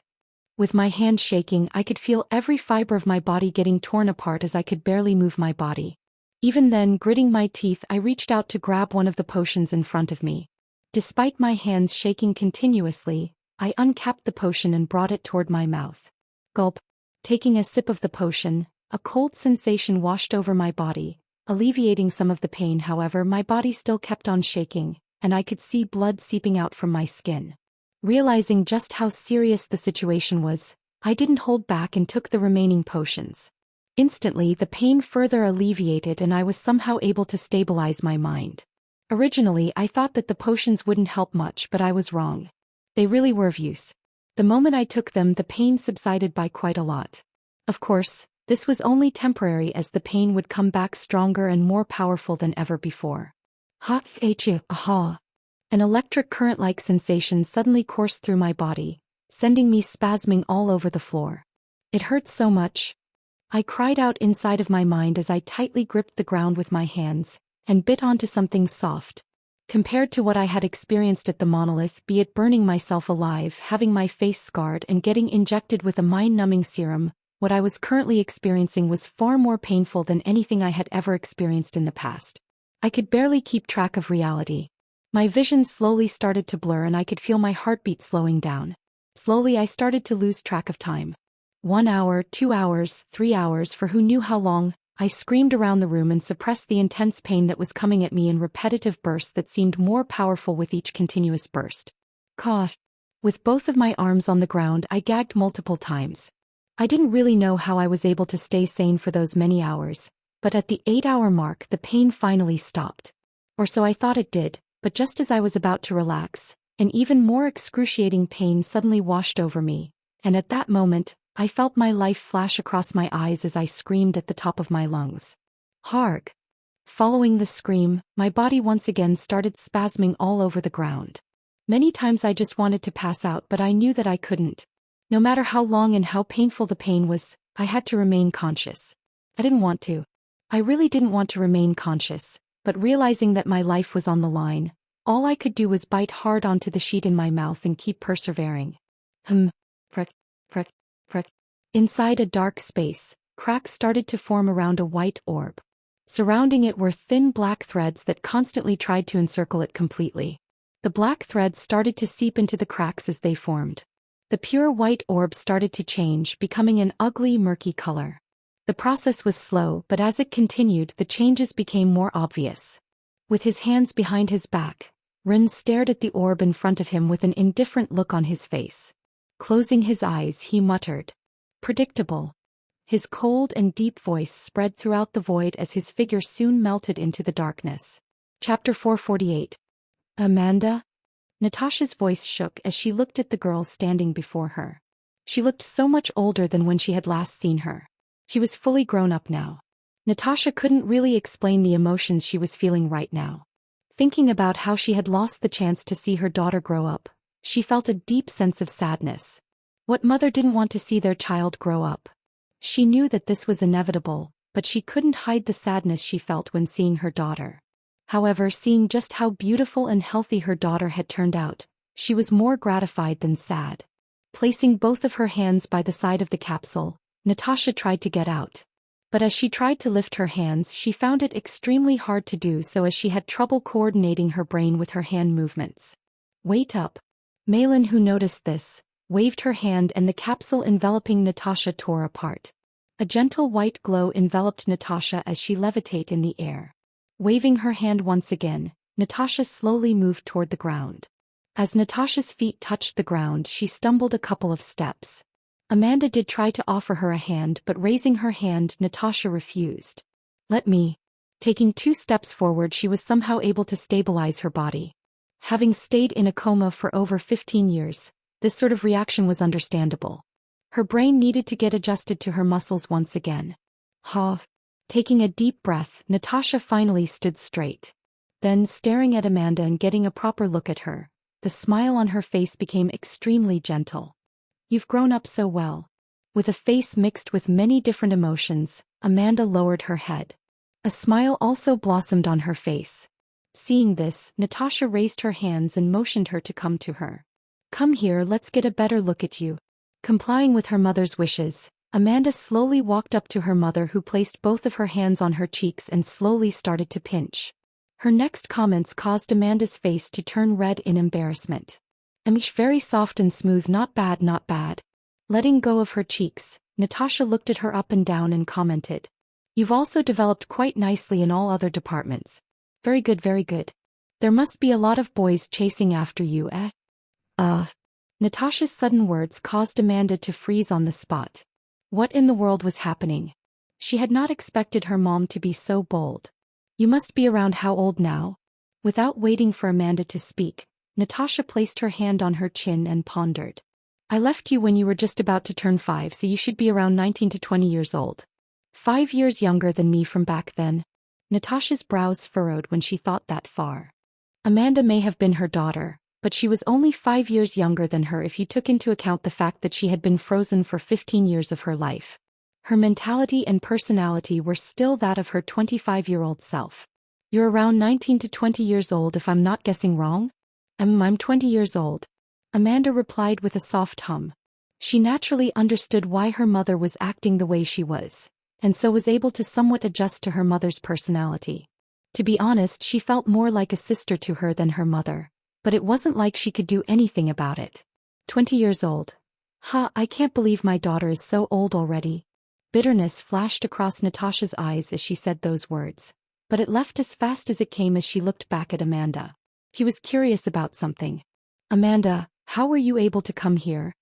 With my hand shaking, I could feel every fiber of my body getting torn apart as I could barely move my body. Even then, gritting my teeth, I reached out to grab one of the potions in front of me. Despite my hands shaking continuously, I uncapped the potion and brought it toward my mouth. Gulp. Taking a sip of the potion, a cold sensation washed over my body, alleviating some of the pain. However, my body still kept on shaking, and I could see blood seeping out from my skin. Realizing just how serious the situation was, I didn't hold back and took the remaining potions. Instantly, the pain further alleviated and I was somehow able to stabilize my mind. Originally, I thought that the potions wouldn't help much, but I was wrong. They really were of use. The moment I took them, the pain subsided by quite a lot. Of course, this was only temporary as the pain would come back stronger and more powerful than ever before. Aha! An electric current-like sensation suddenly coursed through my body, sending me spasming all over the floor. It hurt so much. I cried out inside of my mind as I tightly gripped the ground with my hands, and bit onto something soft. Compared to what I had experienced at the monolith, be it burning myself alive, having my face scarred, and getting injected with a mind-numbing serum, what I was currently experiencing was far more painful than anything I had ever experienced in the past. I could barely keep track of reality. My vision slowly started to blur and I could feel my heartbeat slowing down. Slowly I started to lose track of time. 1 hour, 2 hours, 3 hours, for who knew how long. I screamed around the room and suppressed the intense pain that was coming at me in repetitive bursts that seemed more powerful with each continuous burst. Cough. With both of my arms on the ground, I gagged multiple times. I didn't really know how I was able to stay sane for those many hours, but at the 8-hour mark the pain finally stopped. Or so I thought it did, but just as I was about to relax, an even more excruciating pain suddenly washed over me, and at that moment, I felt my life flash across my eyes as I screamed at the top of my lungs. Harg. Following the scream, my body once again started spasming all over the ground. Many times I just wanted to pass out, but I knew that I couldn't. No matter how long and how painful the pain was, I had to remain conscious. I didn't want to. I really didn't want to remain conscious, but realizing that my life was on the line, all I could do was bite hard onto the sheet in my mouth and keep persevering. Prick. Inside a dark space, cracks started to form around a white orb. Surrounding it were thin black threads that constantly tried to encircle it completely. The black threads started to seep into the cracks as they formed. The pure white orb started to change, becoming an ugly, murky color. The process was slow, but as it continued, the changes became more obvious. With his hands behind his back, Rin stared at the orb in front of him with an indifferent look on his face. Closing his eyes, he muttered, "Predictable." His cold and deep voice spread throughout the void as his figure soon melted into the darkness. Chapter 448. Amanda? Natasha's voice shook as she looked at the girl standing before her. She looked so much older than when she had last seen her. She was fully grown up now. Natasha couldn't really explain the emotions she was feeling right now. Thinking about how she had lost the chance to see her daughter grow up, she felt a deep sense of sadness. What mother didn't want to see their child grow up? She knew that this was inevitable, but she couldn't hide the sadness she felt when seeing her daughter. However, seeing just how beautiful and healthy her daughter had turned out, she was more gratified than sad. Placing both of her hands by the side of the capsule, Natasha tried to get out. But as she tried to lift her hands, she found it extremely hard to do so as she had trouble coordinating her brain with her hand movements. "Wait up." Malin, who noticed this, waved her hand and the capsule enveloping Natasha tore apart. A gentle white glow enveloped Natasha as she levitated in the air. Waving her hand once again, Natasha slowly moved toward the ground. As Natasha's feet touched the ground, she stumbled a couple of steps. Amanda did try to offer her a hand, but raising her hand, Natasha refused. "Let me." Taking 2 steps forward, she was somehow able to stabilize her body. Having stayed in a coma for over 15 years, this sort of reaction was understandable. Her brain needed to get adjusted to her muscles once again. Taking a deep breath, Natasha finally stood straight. Then, staring at Amanda and getting a proper look at her, the smile on her face became extremely gentle. "You've grown up so well." With a face mixed with many different emotions, Amanda lowered her head. A smile also blossomed on her face. Seeing this, Natasha raised her hands and motioned her to come to her. "Come here, let's get a better look at you." Complying with her mother's wishes, Amanda slowly walked up to her mother, who placed both of her hands on her cheeks and slowly started to pinch. Her next comments caused Amanda's face to turn red in embarrassment. "Very soft and smooth, not bad, not bad." Letting go of her cheeks, Natasha looked at her up and down and commented, "You've also developed quite nicely in all other departments. Very good, very good. There must be a lot of boys chasing after you, eh?" Natasha's sudden words caused Amanda to freeze on the spot. What in the world was happening? She had not expected her mom to be so bold. "You must be around how old now?" Without waiting for Amanda to speak, Natasha placed her hand on her chin and pondered. "I left you when you were just about to turn 5, so you should be around 19 to 20 years old. 5 years younger than me from back then." Natasha's brows furrowed when she thought that far. Amanda may have been her daughter, but she was only 5 years younger than her if you took into account the fact that she had been frozen for 15 years of her life. Her mentality and personality were still that of her 25-year-old self. "You're around 19 to 20 years old if I'm not guessing wrong?" I'm 20 years old." Amanda replied with a soft hum. She naturally understood why her mother was acting the way she was, and so was able to somewhat adjust to her mother's personality. To be honest, she felt more like a sister to her than her mother, but it wasn't like she could do anything about it. 20 years old. I can't believe my daughter is so old already." Bitterness flashed across Natasha's eyes as she said those words, but it left as fast as it came as she looked back at Amanda. He was curious about something. "Amanda, how were you able to come here?"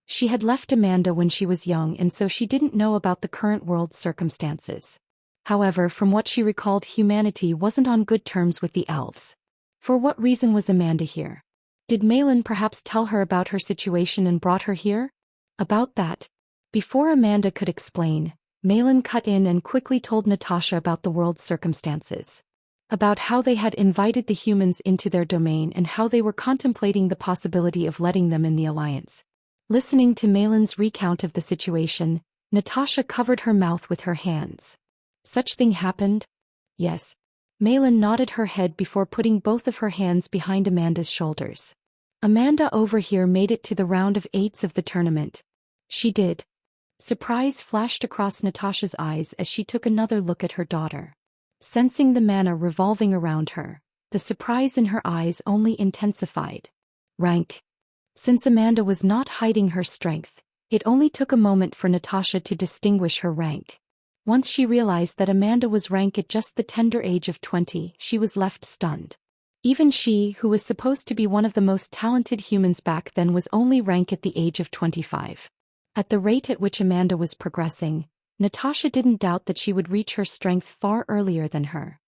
She had left Amanda when she was young, and so she didn't know about the current world's circumstances. However, from what she recalled, humanity wasn't on good terms with the elves. For what reason was Amanda here? Did Malin perhaps tell her about her situation and brought her here? About that. Before Amanda could explain, Malin cut in and quickly told Natasha about the world's circumstances. About how they had invited the humans into their domain and how they were contemplating the possibility of letting them in the alliance. Listening to Malin's recount of the situation, Natasha covered her mouth with her hands. "Such thing happened?" "Yes." Malin nodded her head before putting both of her hands behind Amanda's shoulders. "Amanda over here made it to the round of 8s of the tournament." "She did." Surprise flashed across Natasha's eyes as she took another look at her daughter. Sensing the mana revolving around her, the surprise in her eyes only intensified. Rank. Since Amanda was not hiding her strength, it only took a moment for Natasha to distinguish her rank. Once she realized that Amanda was rank at just the tender age of 20, she was left stunned. Even she, who was supposed to be one of the most talented humans back then, was only rank at the age of 25. At the rate at which Amanda was progressing, Natasha didn't doubt that she would reach her strength far earlier than her.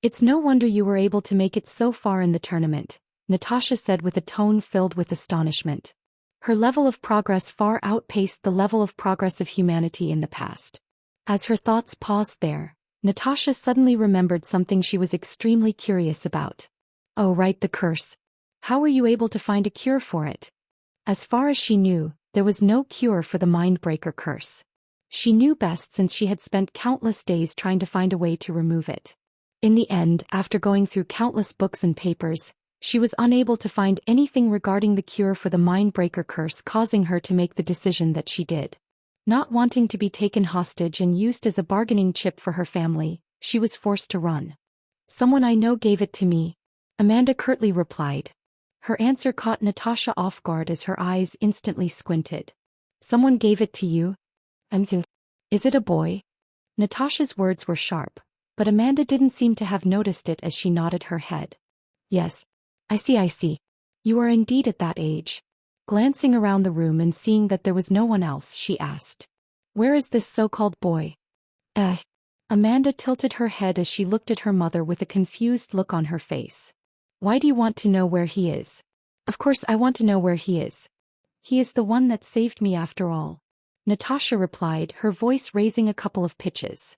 "It's no wonder you were able to make it so far in the tournament," Natasha said with a tone filled with astonishment. Her level of progress far outpaced the level of progress of humanity in the past. As her thoughts paused there, Natasha suddenly remembered something she was extremely curious about. "Oh right, the curse. How were you able to find a cure for it?" As far as she knew, there was no cure for the Mindbreaker curse. She knew best since she had spent countless days trying to find a way to remove it. In the end, after going through countless books and papers, she was unable to find anything regarding the cure for the Mindbreaker curse, causing her to make the decision that she did. Not wanting to be taken hostage and used as a bargaining chip for her family, she was forced to run. "Someone I know gave it to me," Amanda curtly replied. Her answer caught Natasha off guard as her eyes instantly squinted. "Someone gave it to you? Is it a boy?" Natasha's words were sharp, but Amanda didn't seem to have noticed it as she nodded her head. "Yes. I see. You are indeed at that age." Glancing around the room and seeing that there was no one else, she asked, "Where is this so-called boy?" Amanda tilted her head as she looked at her mother with a confused look on her face. "Why do you want to know where he is?" "Of course I want to know where he is. He is the one that saved me after all," Natasha replied, her voice raising a couple of pitches.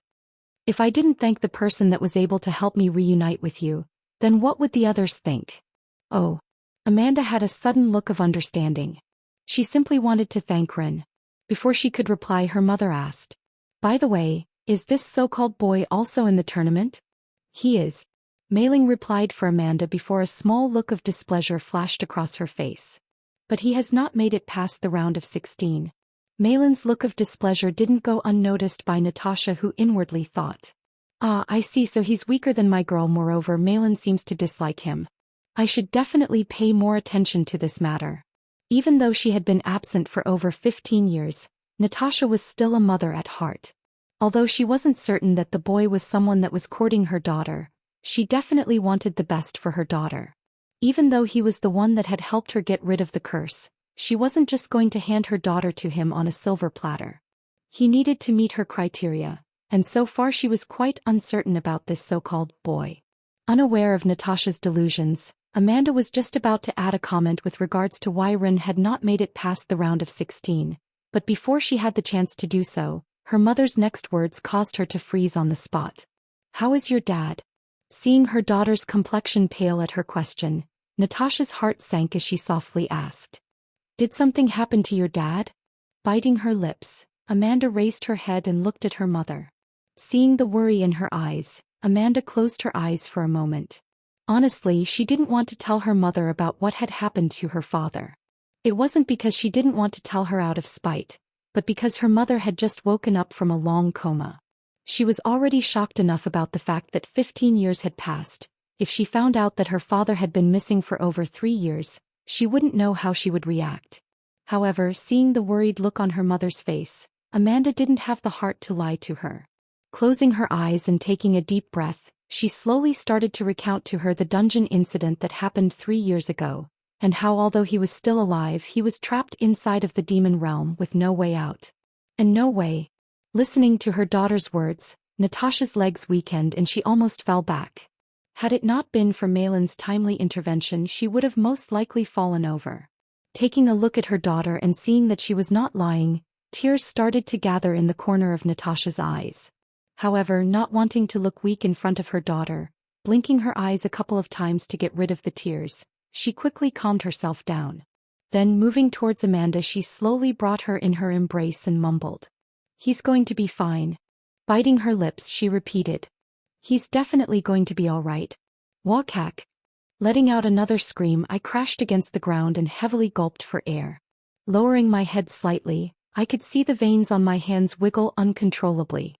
"If I didn't thank the person that was able to help me reunite with you, then what would the others think?" "Oh." Amanda had a sudden look of understanding. She simply wanted to thank Ren. Before she could reply, her mother asked, "By the way, is this so-called boy also in the tournament?" "He is," Mei-Ling replied for Amanda before a small look of displeasure flashed across her face. "But he has not made it past the round of 16. Mei-Ling's look of displeasure didn't go unnoticed by Natasha, who inwardly thought, "Ah, I see, so he's weaker than my girl. Moreover, Mei-Ling seems to dislike him. I should definitely pay more attention to this matter." Even though she had been absent for over 15 years, Natasha was still a mother at heart. Although she wasn't certain that the boy was someone that was courting her daughter, she definitely wanted the best for her daughter. Even though he was the one that had helped her get rid of the curse, she wasn't just going to hand her daughter to him on a silver platter. He needed to meet her criteria, and so far she was quite uncertain about this so-called boy. Unaware of Natasha's delusions, Amanda was just about to add a comment with regards to why Ren had not made it past the round of 16, but before she had the chance to do so, her mother's next words caused her to freeze on the spot. "How is your dad?" Seeing her daughter's complexion pale at her question, Natasha's heart sank as she softly asked, "Did something happen to your dad?" Biting her lips, Amanda raised her head and looked at her mother. Seeing the worry in her eyes, Amanda closed her eyes for a moment. Honestly, she didn't want to tell her mother about what had happened to her father. It wasn't because she didn't want to tell her out of spite, but because her mother had just woken up from a long coma. She was already shocked enough about the fact that 15 years had passed. If she found out that her father had been missing for over 3 years, she wouldn't know how she would react. However, seeing the worried look on her mother's face, Amanda didn't have the heart to lie to her. Closing her eyes and taking a deep breath, she slowly started to recount to her the dungeon incident that happened 3 years ago, and how although he was still alive, he was trapped inside of the demon realm with no way out. And no way. Listening to her daughter's words, Natasha's legs weakened and she almost fell back. Had it not been for Mei-Lin's timely intervention, she would have most likely fallen over. Taking a look at her daughter and seeing that she was not lying, tears started to gather in the corner of Natasha's eyes. However, not wanting to look weak in front of her daughter, blinking her eyes a couple of times to get rid of the tears, she quickly calmed herself down. Then moving towards Amanda, she slowly brought her in her embrace and mumbled, "He's going to be fine." Biting her lips, she repeated, "He's definitely going to be all right." Wakak. Letting out another scream, I crashed against the ground and heavily gulped for air. Lowering my head slightly, I could see the veins on my hands wiggle uncontrollably.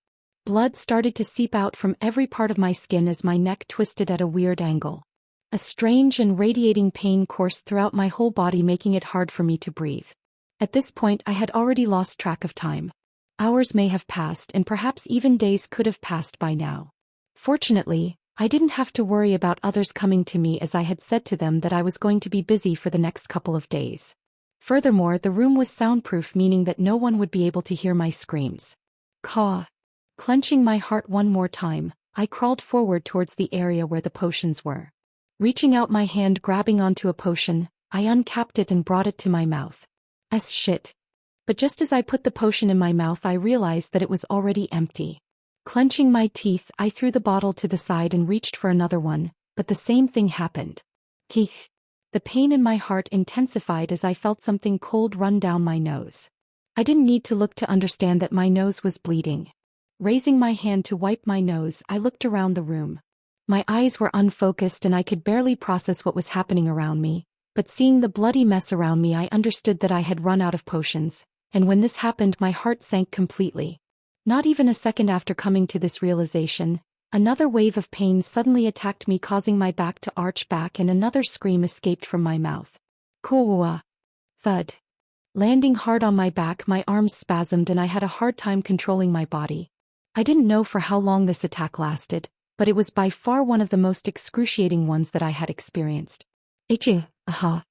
Blood started to seep out from every part of my skin as my neck twisted at a weird angle. A strange and radiating pain coursed throughout my whole body, making it hard for me to breathe. At this point, I had already lost track of time. Hours may have passed, and perhaps even days could have passed by now. Fortunately, I didn't have to worry about others coming to me, as I had said to them that I was going to be busy for the next couple of days. Furthermore, the room was soundproof, meaning that no one would be able to hear my screams. Caw. Clenching my heart one more time, I crawled forward towards the area where the potions were. Reaching out my hand, grabbing onto a potion, I uncapped it and brought it to my mouth. Shit. But just as I put the potion in my mouth, I realized that it was already empty. Clenching my teeth, I threw the bottle to the side and reached for another one, but the same thing happened. Keith. The pain in my heart intensified as I felt something cold run down my nose. I didn't need to look to understand that my nose was bleeding. Raising my hand to wipe my nose, I looked around the room. My eyes were unfocused and I could barely process what was happening around me, but seeing the bloody mess around me I understood that I had run out of potions, and when this happened my heart sank completely. Not even a second after coming to this realization, another wave of pain suddenly attacked me, causing my back to arch back and another scream escaped from my mouth. Koua. Thud. Landing hard on my back, my arms spasmed and I had a hard time controlling my body. I didn't know for how long this attack lasted, but it was by far one of the most excruciating ones that I had experienced. Aha.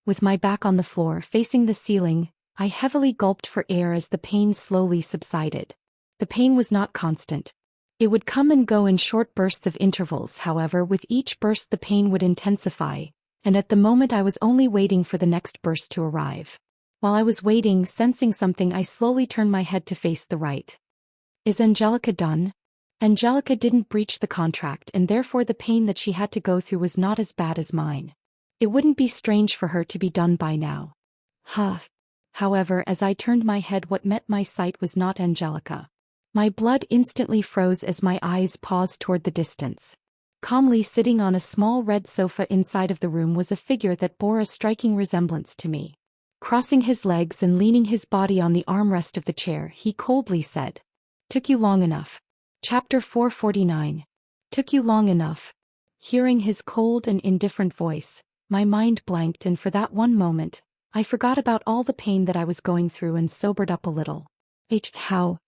With my back on the floor, facing the ceiling, I heavily gulped for air as the pain slowly subsided. The pain was not constant. It would come and go in short bursts of intervals, however, with each burst the pain would intensify, and at the moment I was only waiting for the next burst to arrive. While I was waiting, sensing something, I slowly turned my head to face the right. Is Angelica done? Angelica didn't breach the contract and therefore the pain that she had to go through was not as bad as mine. It wouldn't be strange for her to be done by now. However, as I turned my head, what met my sight was not Angelica. My blood instantly froze as my eyes paused toward the distance. Calmly sitting on a small red sofa inside of the room was a figure that bore a striking resemblance to me. Crossing his legs and leaning his body on the armrest of the chair, he coldly said, "Took you long enough." Chapter 449. Took you long enough. Hearing his cold and indifferent voice, my mind blanked, and for that one moment, I forgot about all the pain that I was going through and sobered up a little. How?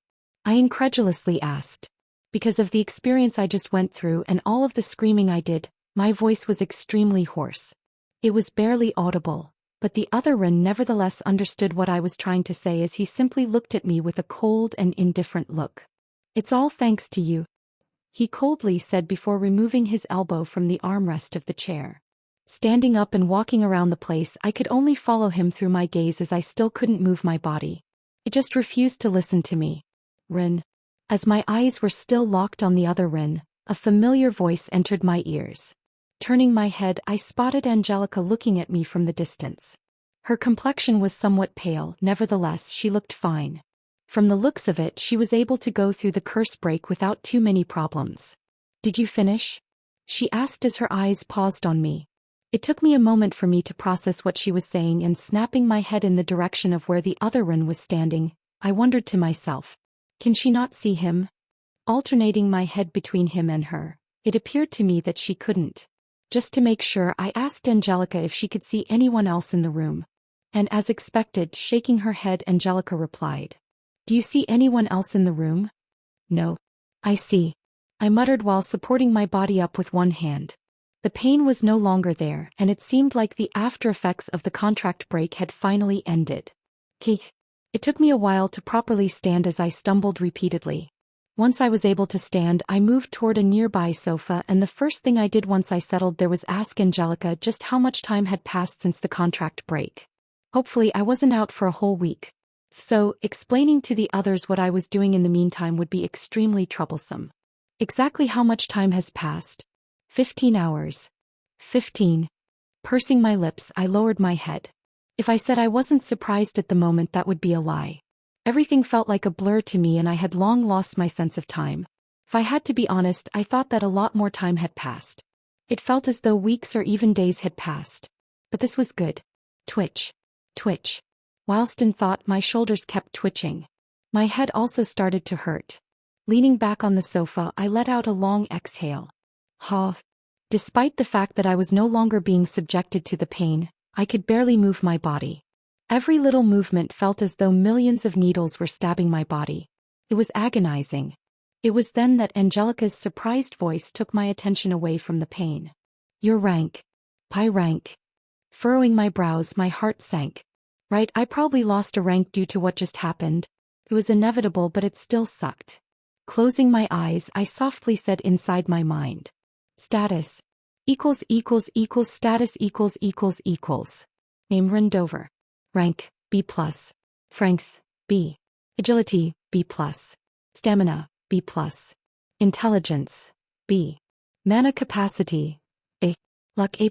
I incredulously asked. Because of the experience I just went through and all of the screaming I did, my voice was extremely hoarse. It was barely audible, but the other Ren nevertheless understood what I was trying to say as he simply looked at me with a cold and indifferent look. "It's all thanks to you," he coldly said before removing his elbow from the armrest of the chair. Standing up and walking around the place, I could only follow him through my gaze as I still couldn't move my body. It just refused to listen to me. "Ren." As my eyes were still locked on the other Ren, a familiar voice entered my ears. Turning my head, I spotted Angelica looking at me from the distance. Her complexion was somewhat pale, nevertheless she looked fine. From the looks of it, she was able to go through the curse break without too many problems. "Did you finish?" she asked as her eyes paused on me. It took me a moment for me to process what she was saying, and snapping my head in the direction of where the other Ren was standing, I wondered to myself, can she not see him? Alternating my head between him and her, it appeared to me that she couldn't. Just to make sure, I asked Angelica if she could see anyone else in the room. And as expected, shaking her head, Angelica replied, "Do you see anyone else in the room?" "No." "I see," I muttered while supporting my body up with one hand. The pain was no longer there, and it seemed like the after effects of the contract break had finally ended. It took me a while to properly stand as I stumbled repeatedly. Once I was able to stand, I moved toward a nearby sofa, and the first thing I did once I settled there was ask Angelica just how much time had passed since the contract break. Hopefully I wasn't out for a whole week. So, explaining to the others what I was doing in the meantime would be extremely troublesome. "Exactly how much time has passed?" 15 hours. 15. Pursing my lips, I lowered my head. If I said I wasn't surprised at the moment, that would be a lie. Everything felt like a blur to me and I had long lost my sense of time. If I had to be honest, I thought that a lot more time had passed. It felt as though weeks or even days had passed. But this was good. Twitch. Twitch. Whilst in thought, my shoulders kept twitching. My head also started to hurt. Leaning back on the sofa, I let out a long exhale. Despite the fact that I was no longer being subjected to the pain, I could barely move my body. Every little movement felt as though millions of needles were stabbing my body. It was agonizing. It was then that Angelica's surprised voice took my attention away from the pain. "Your rank." "Pi rank." Furrowing my brows, my heart sank. Right, I probably lost a rank due to what just happened. It was inevitable, but it still sucked. Closing my eyes, I softly said inside my mind. "Status. Status equals. Name Rendover. Rank, B+. Strength, B. Agility, B+. Stamina, B+. Intelligence, B. Mana capacity, A. Luck, A+.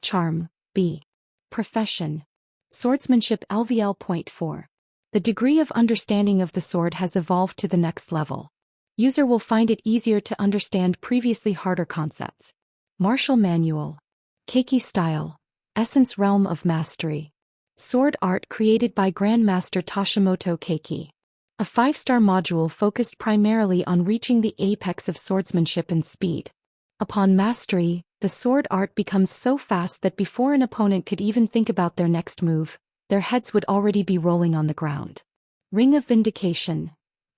Charm, B. Profession. Swordsmanship, LVL.4. The degree of understanding of the sword has evolved to the next level. User will find it easier to understand previously harder concepts. Martial Manual. Keiki Style. Essence Realm of Mastery. Sword art created by Grandmaster Toshimoto Keiki. A 5-star module focused primarily on reaching the apex of swordsmanship and speed. Upon mastery, the sword art becomes so fast that before an opponent could even think about their next move, their heads would already be rolling on the ground. Ring of Vindication.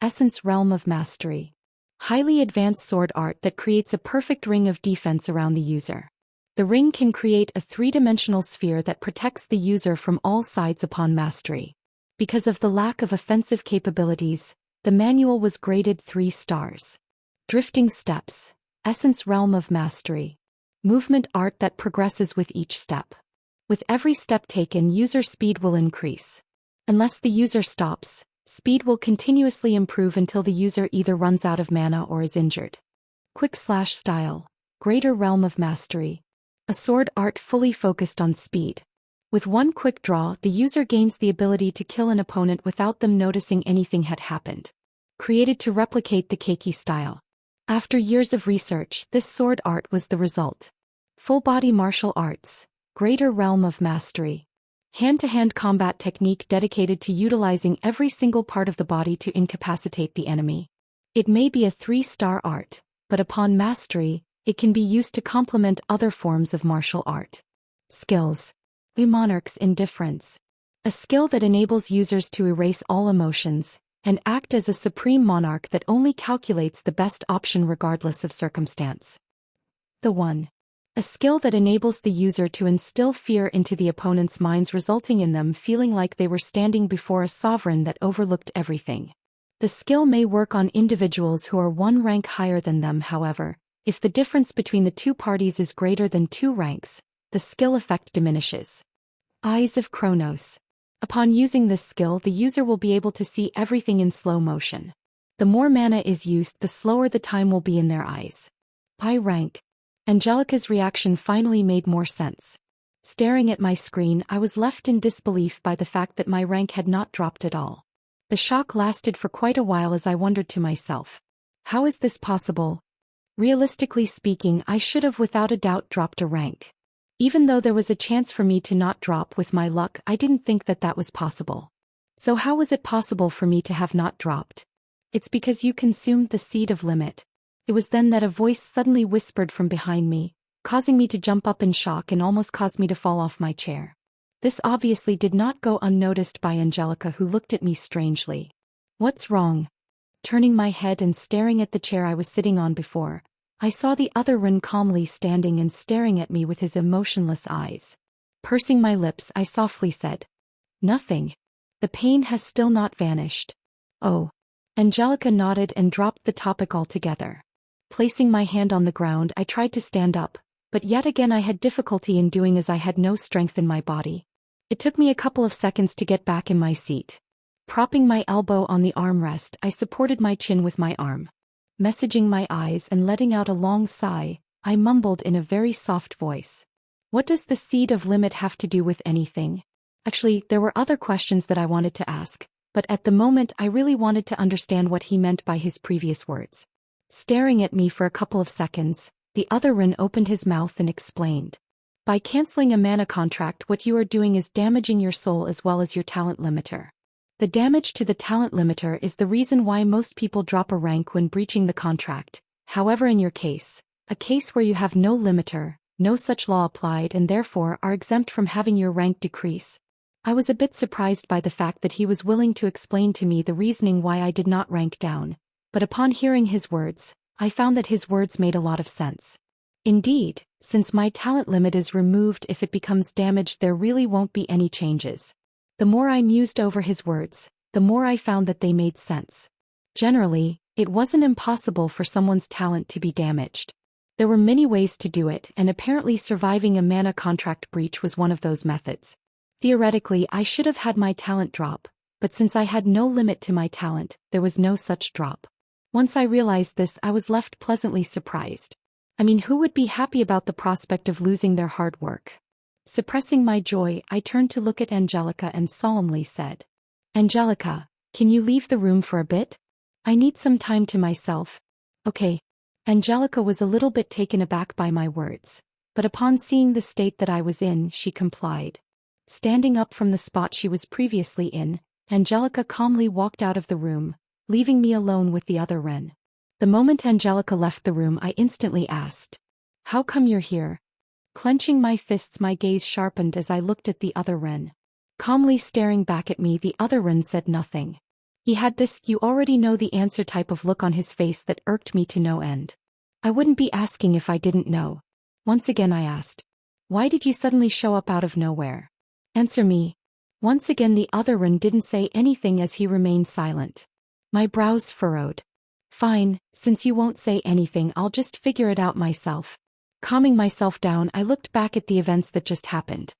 Essence Realm of Mastery. Highly advanced sword art that creates a perfect ring of defense around the user. The ring can create a 3-dimensional sphere that protects the user from all sides upon mastery. Because of the lack of offensive capabilities, the manual was graded 3 stars. Drifting Steps. Essence Realm of Mastery. Movement art that progresses with each step. With every step taken, user speed will increase. Unless the user stops, speed will continuously improve until the user either runs out of mana or is injured. Quick Slash Style. Greater Realm of Mastery. A sword art fully focused on speed. With one quick draw, the user gains the ability to kill an opponent without them noticing anything had happened. Created to replicate the Keiki style. After years of research, this sword art was the result. Full Body Martial Arts. Greater Realm of Mastery. Hand-to-hand combat technique dedicated to utilizing every single part of the body to incapacitate the enemy. It may be a 3-star art, but upon mastery, it can be used to complement other forms of martial art. Skills. Monarch's Indifference. A skill that enables users to erase all emotions, and act as a supreme monarch that only calculates the best option regardless of circumstance. The One. A skill that enables the user to instill fear into the opponent's minds, resulting in them feeling like they were standing before a sovereign that overlooked everything. The skill may work on individuals who are 1 rank higher than them. However, if the difference between the 2 parties is greater than 2 ranks, the skill effect diminishes. Eyes of Chronos. Upon using this skill, the user will be able to see everything in slow motion. The more mana is used, the slower the time will be in their eyes. High rank. Angelica's reaction finally made more sense. Staring at my screen, I was left in disbelief by the fact that my rank had not dropped at all. The shock lasted for quite a while as I wondered to myself, how is this possible? Realistically speaking, I should have without a doubt dropped a rank. Even though there was a chance for me to not drop with my luck, I didn't think that that was possible. So how was it possible for me to have not dropped? It's because you consumed the seed of limit. It was then that a voice suddenly whispered from behind me, causing me to jump up in shock and almost caused me to fall off my chair. This obviously did not go unnoticed by Angelica, who looked at me strangely. What's wrong? Turning my head and staring at the chair I was sitting on before, I saw the other Ren calmly standing and staring at me with his emotionless eyes. Pursing my lips, I softly said, "Nothing. The pain has still not vanished." "Oh." Angelica nodded and dropped the topic altogether. Placing my hand on the ground, I tried to stand up, but yet again I had difficulty in doing as I had no strength in my body. It took me a couple of seconds to get back in my seat. Propping my elbow on the armrest, I supported my chin with my arm. Messaging my eyes and letting out a long sigh, I mumbled in a very soft voice. What does the seed of limit have to do with anything? Actually, there were other questions that I wanted to ask, but at the moment I really wanted to understand what he meant by his previous words. Staring at me for a couple of seconds, the other Rin opened his mouth and explained. By canceling a mana contract, what you are doing is damaging your soul as well as your talent limiter. The damage to the talent limiter is the reason why most people drop a rank when breaching the contract. However, in your case, a case where you have no limiter, no such law applied and therefore are exempt from having your rank decrease. I was a bit surprised by the fact that he was willing to explain to me the reasoning why I did not rank down, but upon hearing his words, I found that his words made a lot of sense. Indeed, since my talent limit is removed, if it becomes damaged, there really won't be any changes. The more I mused over his words, the more I found that they made sense. Generally, it wasn't impossible for someone's talent to be damaged. There were many ways to do it, and apparently surviving a mana contract breach was one of those methods. Theoretically, I should have had my talent drop, but since I had no limit to my talent, there was no such drop. Once I realized this, I was left pleasantly surprised. I mean, who would be happy about the prospect of losing their hard work? Suppressing my joy, I turned to look at Angelica and solemnly said, Angelica, can you leave the room for a bit? I need some time to myself. Okay. Angelica was a little bit taken aback by my words, but upon seeing the state that I was in, she complied. Standing up from the spot she was previously in, Angelica calmly walked out of the room, leaving me alone with the other Ren. The moment Angelica left the room, I instantly asked, "How come you're here?" Clenching my fists, my gaze sharpened as I looked at the other Ren. Calmly staring back at me, the other Ren said nothing. He had this "you already know the answer" type of look on his face that irked me to no end. I wouldn't be asking if I didn't know. Once again I asked, "Why did you suddenly show up out of nowhere? Answer me." Once again the other Ren didn't say anything as he remained silent. My brows furrowed. Fine, since you won't say anything, I'll just figure it out myself. Calming myself down, I looked back at the events that just happened.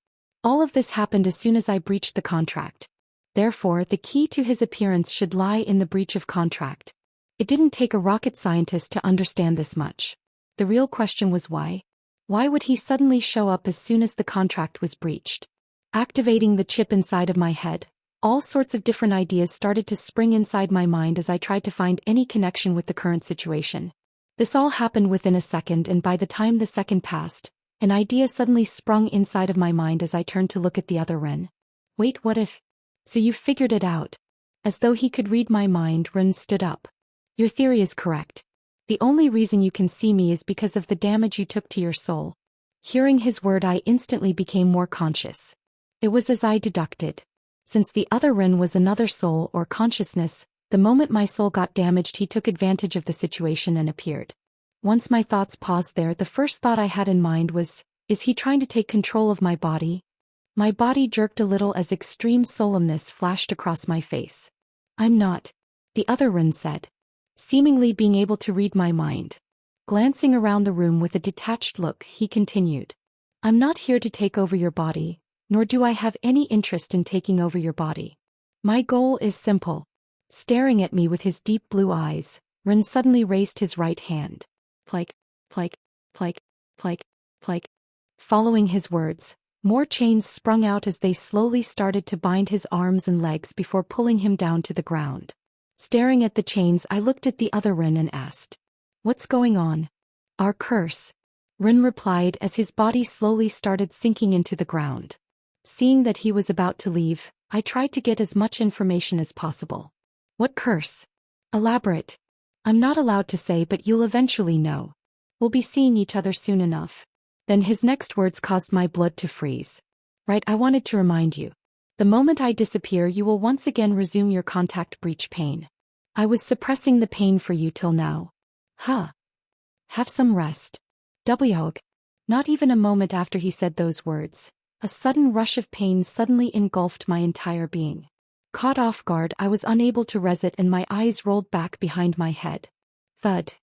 All of this happened as soon as I breached the contract. Therefore, the key to his appearance should lie in the breach of contract. It didn't take a rocket scientist to understand this much. The real question was why? Why would he suddenly show up as soon as the contract was breached? Activating the chip inside of my head, all sorts of different ideas started to spring inside my mind as I tried to find any connection with the current situation. This all happened within a second, and by the time the second passed, an idea suddenly sprung inside of my mind as I turned to look at the other Ren. Wait, what if? So you figured it out? As though he could read my mind, Ren stood up. Your theory is correct. The only reason you can see me is because of the damage you took to your soul. Hearing his word, I instantly became more conscious. It was as I deducted. Since the other Ren was another soul or consciousness, the moment my soul got damaged, he took advantage of the situation and appeared. Once my thoughts paused there, the first thought I had in mind was, is he trying to take control of my body? My body jerked a little as extreme solemnness flashed across my face. I'm not, the other Ren said, seemingly being able to read my mind. Glancing around the room with a detached look, he continued, I'm not here to take over your body, nor do I have any interest in taking over your body. My goal is simple. Staring at me with his deep blue eyes, Ren suddenly raised his right hand. Plike, plike, plike, plike, plike. Following his words, more chains sprung out as they slowly started to bind his arms and legs before pulling him down to the ground. Staring at the chains, I looked at the other Ren and asked, "What's going on?" "Our curse," Ren replied as his body slowly started sinking into the ground. Seeing that he was about to leave, I tried to get as much information as possible. "What curse?" "Elaborate." "I'm not allowed to say, but you'll eventually know. We'll be seeing each other soon enough." Then his next words caused my blood to freeze. "Right, I wanted to remind you. The moment I disappear, you will once again resume your contact breach pain. I was suppressing the pain for you till now. Huh. Have some rest." Wog. Not even a moment after he said those words, a sudden rush of pain suddenly engulfed my entire being. Caught off guard, I was unable to resist and my eyes rolled back behind my head. Thud.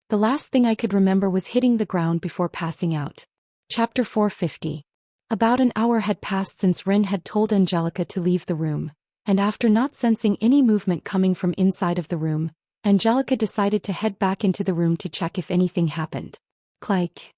The last thing I could remember was hitting the ground before passing out. Chapter 450. About an hour had passed since Ren had told Angelica to leave the room, and after not sensing any movement coming from inside of the room, Angelica decided to head back into the room to check if anything happened. Clank.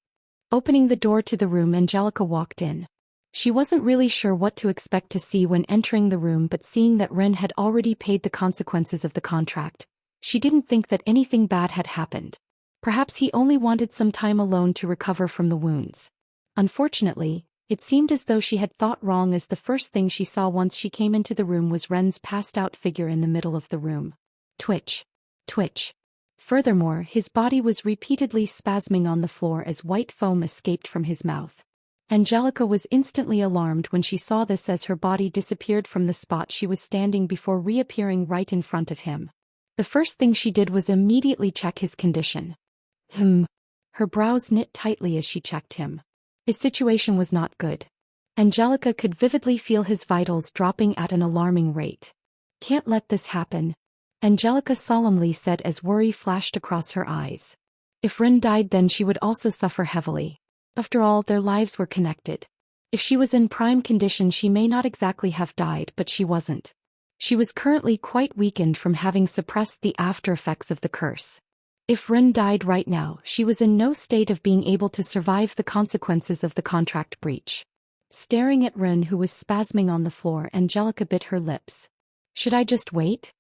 Opening the door to the room, Angelica walked in. She wasn't really sure what to expect to see when entering the room, but seeing that Ren had already paid the consequences of the contract, she didn't think that anything bad had happened. Perhaps he only wanted some time alone to recover from the wounds. Unfortunately, it seemed as though she had thought wrong, as the first thing she saw once she came into the room was Ren's passed-out figure in the middle of the room. Twitch. Twitch. Furthermore, his body was repeatedly spasming on the floor as white foam escaped from his mouth. Angelica was instantly alarmed when she saw this, as her body disappeared from the spot she was standing before reappearing right in front of him. The first thing she did was immediately check his condition. Her brows knit tightly as she checked him. His situation was not good. Angelica could vividly feel his vitals dropping at an alarming rate. "Can't let this happen," Angelica solemnly said as worry flashed across her eyes. If Ren died, then she would also suffer heavily. After all, their lives were connected. If she was in prime condition, she may not exactly have died, but she wasn't. She was currently quite weakened from having suppressed the after effects of the curse. If Ren died right now, she was in no state of being able to survive the consequences of the contract breach. Staring at Ren, who was spasming on the floor, Angelica bit her lips. Should I just wait?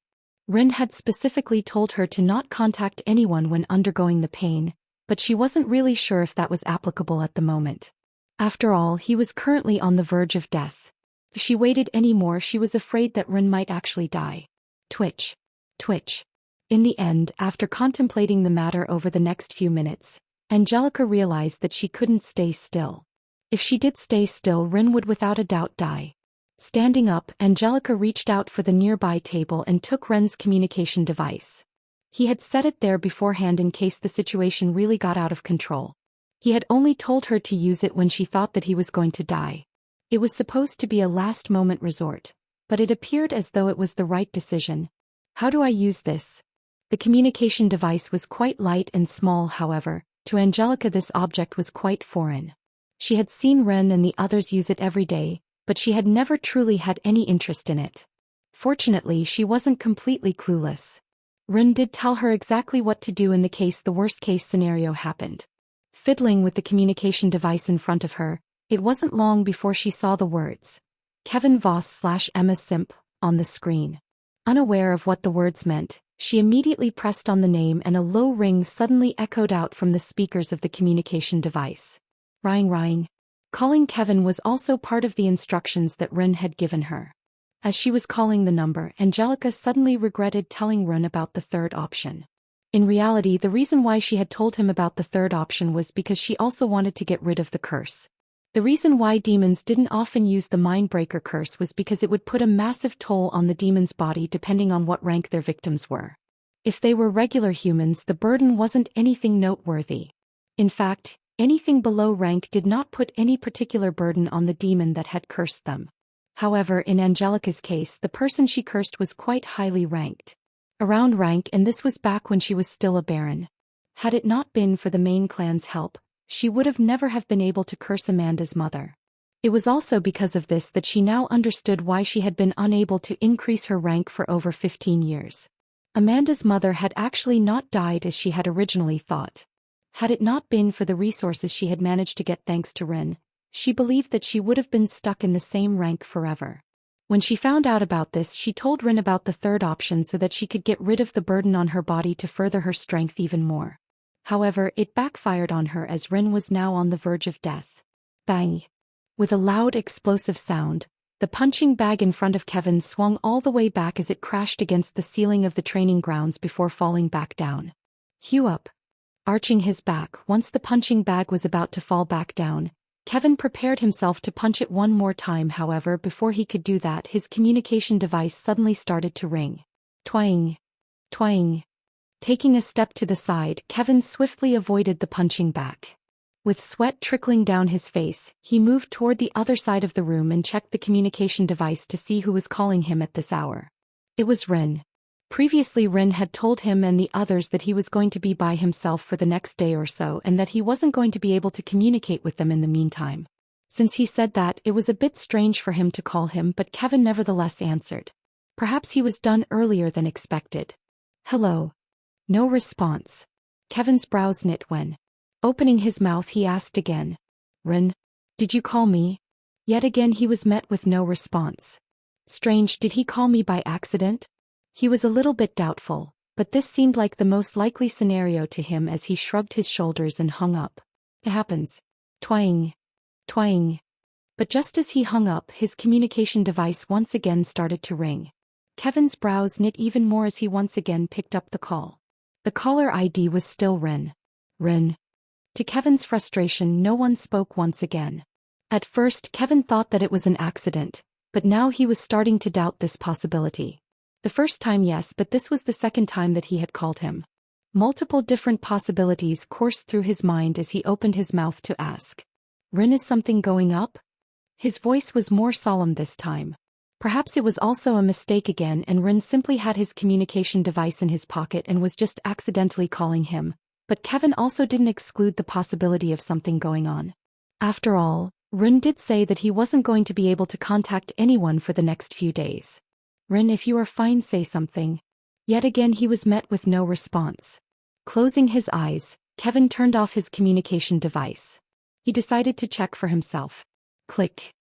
Rin had specifically told her to not contact anyone when undergoing the pain, but she wasn't really sure if that was applicable at the moment. After all, he was currently on the verge of death. If she waited any more, she was afraid that Rin might actually die. Twitch. Twitch. In the end, after contemplating the matter over the next few minutes, Angelica realized that she couldn't stay still. If she did stay still, Rin would without a doubt die. Standing up, Angelica reached out for the nearby table and took Ren's communication device. He had set it there beforehand in case the situation really got out of control. He had only told her to use it when she thought that he was going to die. It was supposed to be a last-moment resort, but it appeared as though it was the right decision. How do I use this? The communication device was quite light and small, however. To Angelica this object was quite foreign. She had seen Ren and the others use it every day, but she had never truly had any interest in it. Fortunately, she wasn't completely clueless. Ren did tell her exactly what to do in the case the worst-case scenario happened. Fiddling with the communication device in front of her, it wasn't long before she saw the words, Kevin Voss/Emma Simp, on the screen. Unaware of what the words meant, she immediately pressed on the name and a low ring suddenly echoed out from the speakers of the communication device. Ring. Calling Kevin was also part of the instructions that Ren had given her. As she was calling the number, Angelica suddenly regretted telling Ren about the third option. In reality, the reason why she had told him about the third option was because she also wanted to get rid of the curse. The reason why demons didn't often use the Mindbreaker curse was because it would put a massive toll on the demon's body depending on what rank their victims were. If they were regular humans, the burden wasn't anything noteworthy. In fact, anything below rank did not put any particular burden on the demon that had cursed them. However, in Angelica's case, the person she cursed was quite highly ranked. Around rank, and this was back when she was still a baron. Had it not been for the main clan's help, she would have never have been able to curse Amanda's mother. It was also because of this that she now understood why she had been unable to increase her rank for over 15 years. Amanda's mother had actually not died as she had originally thought. Had it not been for the resources she had managed to get thanks to Ren, she believed that she would have been stuck in the same rank forever. When she found out about this, she told Ren about the third option so that she could get rid of the burden on her body to further her strength even more. However, it backfired on her as Ren was now on the verge of death. Bang! With a loud explosive sound, the punching bag in front of Kevin swung all the way back as it crashed against the ceiling of the training grounds before falling back down. Hew up! Arching his back, once the punching bag was about to fall back down, Kevin prepared himself to punch it one more time. However, before he could do that, his communication device suddenly started to ring. Twang! Twang! Taking a step to the side, Kevin swiftly avoided the punching back. With sweat trickling down his face, he moved toward the other side of the room and checked the communication device to see who was calling him at this hour. It was Ren. Previously, Ren had told him and the others that he was going to be by himself for the next day or so and that he wasn't going to be able to communicate with them in the meantime. Since he said that, it was a bit strange for him to call him, but Kevin nevertheless answered. Perhaps he was done earlier than expected. Hello. No response. Kevin's brows knit when, opening his mouth, he asked again. Ren, did you call me? Yet again he was met with no response. Strange, did he call me by accident? He was a little bit doubtful, but this seemed like the most likely scenario to him as he shrugged his shoulders and hung up. It happens. Twang. Twang. But just as he hung up, his communication device once again started to ring. Kevin's brows knit even more as he once again picked up the call. The caller ID was still Ren. Ren. To Kevin's frustration, no one spoke once again. At first, Kevin thought that it was an accident, but now he was starting to doubt this possibility. The first time, yes, but this was the second time that he had called him. Multiple different possibilities coursed through his mind as he opened his mouth to ask. Ren, is something going up? His voice was more solemn this time. Perhaps it was also a mistake again and Ren simply had his communication device in his pocket and was just accidentally calling him, but Kevin also didn't exclude the possibility of something going on. After all, Ren did say that he wasn't going to be able to contact anyone for the next few days. Ren, if you are fine, say something. Yet again he was met with no response. Closing his eyes, Kevin turned off his communication device. He decided to check for himself. Click.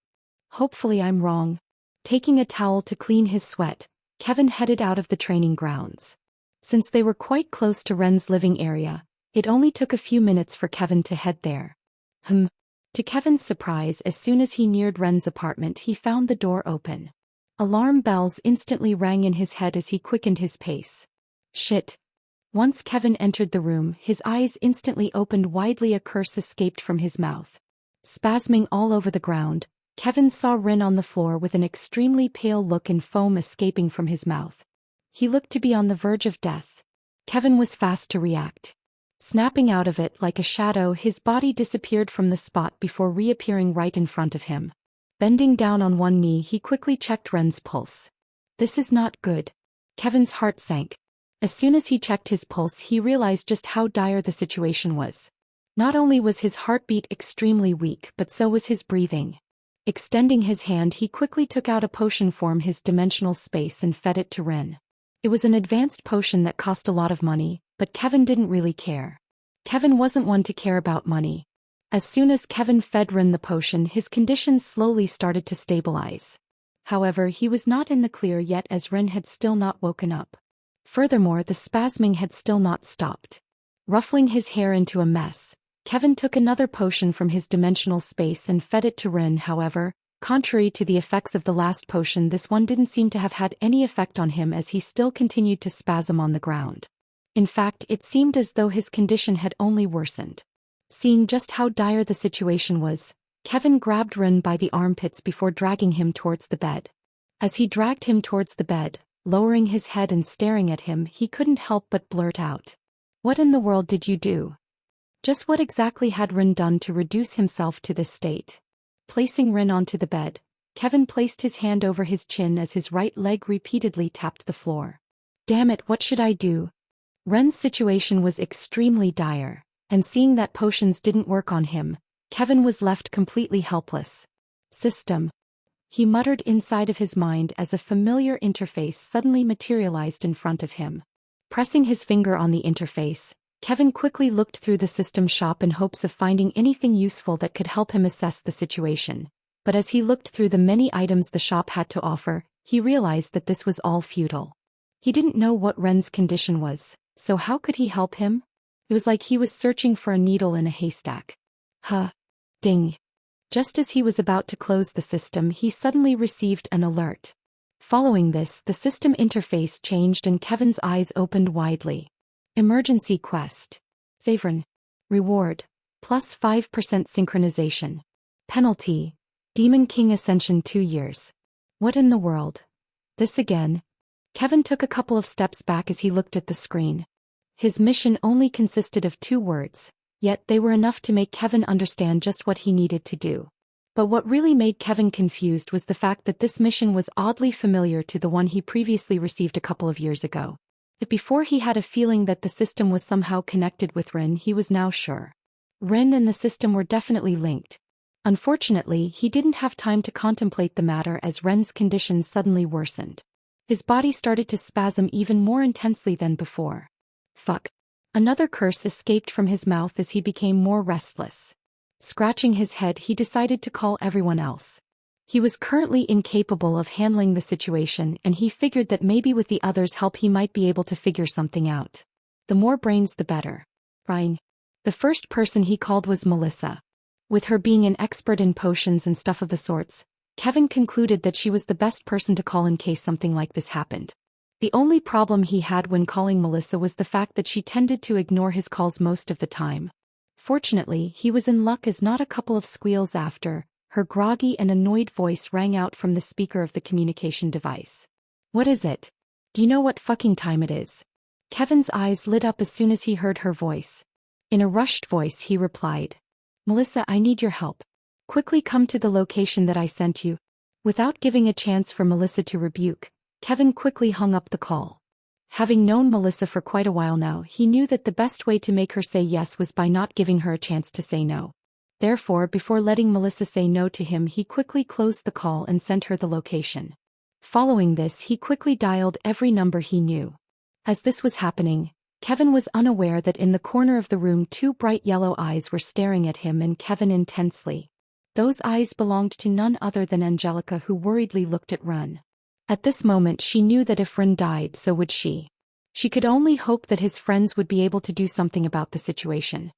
Hopefully I'm wrong. Taking a towel to clean his sweat, Kevin headed out of the training grounds. Since they were quite close to Ren's living area, it only took a few minutes for Kevin to head there. To Kevin's surprise, as soon as he neared Ren's apartment, he found the door open. Alarm bells instantly rang in his head as he quickened his pace. Shit. Once Kevin entered the room, his eyes instantly opened widely. A curse escaped from his mouth. Spasming all over the ground, Kevin saw Ren on the floor with an extremely pale look and foam escaping from his mouth. He looked to be on the verge of death. Kevin was fast to react. Snapping out of it like a shadow, his body disappeared from the spot before reappearing right in front of him. Bending down on one knee, he quickly checked Ren's pulse. This is not good. Kevin's heart sank. As soon as he checked his pulse, he realized just how dire the situation was. Not only was his heartbeat extremely weak, but so was his breathing. Extending his hand, he quickly took out a potion from his dimensional space and fed it to Ren. It was an advanced potion that cost a lot of money, but Kevin didn't really care. Kevin wasn't one to care about money. As soon as Kevin fed Ren the potion, his condition slowly started to stabilize. However, he was not in the clear yet, as Ren had still not woken up. Furthermore, the spasming had still not stopped. Ruffling his hair into a mess, Kevin took another potion from his dimensional space and fed it to Ren. However, contrary to the effects of the last potion, this one didn't seem to have had any effect on him, as he still continued to spasm on the ground. In fact, it seemed as though his condition had only worsened. Seeing just how dire the situation was, Kevin grabbed Ren by the armpits before dragging him towards the bed. As he dragged him towards the bed, lowering his head and staring at him, he couldn't help but blurt out, "What in the world did you do?" Just what exactly had Ren done to reduce himself to this state? Placing Ren onto the bed, Kevin placed his hand over his chin as his right leg repeatedly tapped the floor. Damn it, what should I do? Ren's situation was extremely dire, and seeing that potions didn't work on him, Kevin was left completely helpless. System. He muttered inside of his mind as a familiar interface suddenly materialized in front of him. Pressing his finger on the interface, Kevin quickly looked through the system shop in hopes of finding anything useful that could help him assess the situation. But as he looked through the many items the shop had to offer, he realized that this was all futile. He didn't know what Ren's condition was, so how could he help him? It was like he was searching for a needle in a haystack. Ding. Just as he was about to close the system, he suddenly received an alert. Following this, the system interface changed and Kevin's eyes opened widely. Emergency quest. Savern. Reward. Plus 5% synchronization. Penalty. Demon King Ascension 2 years. What in the world? This again? Kevin took a couple of steps back as he looked at the screen. His mission only consisted of 2 words, yet they were enough to make Kevin understand just what he needed to do. But what really made Kevin confused was the fact that this mission was oddly familiar to the one he previously received a couple of years ago. If before he had a feeling that the system was somehow connected with Ren, he was now sure. Ren and the system were definitely linked. Unfortunately, he didn't have time to contemplate the matter as Ren's condition suddenly worsened. His body started to spasm even more intensely than before. Fuck. Another curse escaped from his mouth as he became more restless. Scratching his head, he decided to call everyone else. He was currently incapable of handling the situation, and he figured that maybe with the others' help he might be able to figure something out. The more brains the better. Crying. The first person he called was Melissa. With her being an expert in potions and stuff of the sorts, Kevin concluded that she was the best person to call in case something like this happened. The only problem he had when calling Melissa was the fact that she tended to ignore his calls most of the time. Fortunately, he was in luck as not a couple of squeals after, her groggy and annoyed voice rang out from the speaker of the communication device. What is it? Do you know what fucking time it is? Kevin's eyes lit up as soon as he heard her voice. In a rushed voice he replied, Melissa, I need your help. Quickly come to the location that I sent you. Without giving a chance for Melissa to rebuke, Kevin quickly hung up the call. Having known Melissa for quite a while now, he knew that the best way to make her say yes was by not giving her a chance to say no. Therefore, before letting Melissa say no to him, he quickly closed the call and sent her the location. Following this, he quickly dialed every number he knew. As this was happening, Kevin was unaware that in the corner of the room 2 bright yellow eyes were staring at him and Kevin intensely. Those eyes belonged to none other than Angelica, who worriedly looked at Ren. At this moment she knew that if Ren died, so would she. She could only hope that his friends would be able to do something about the situation.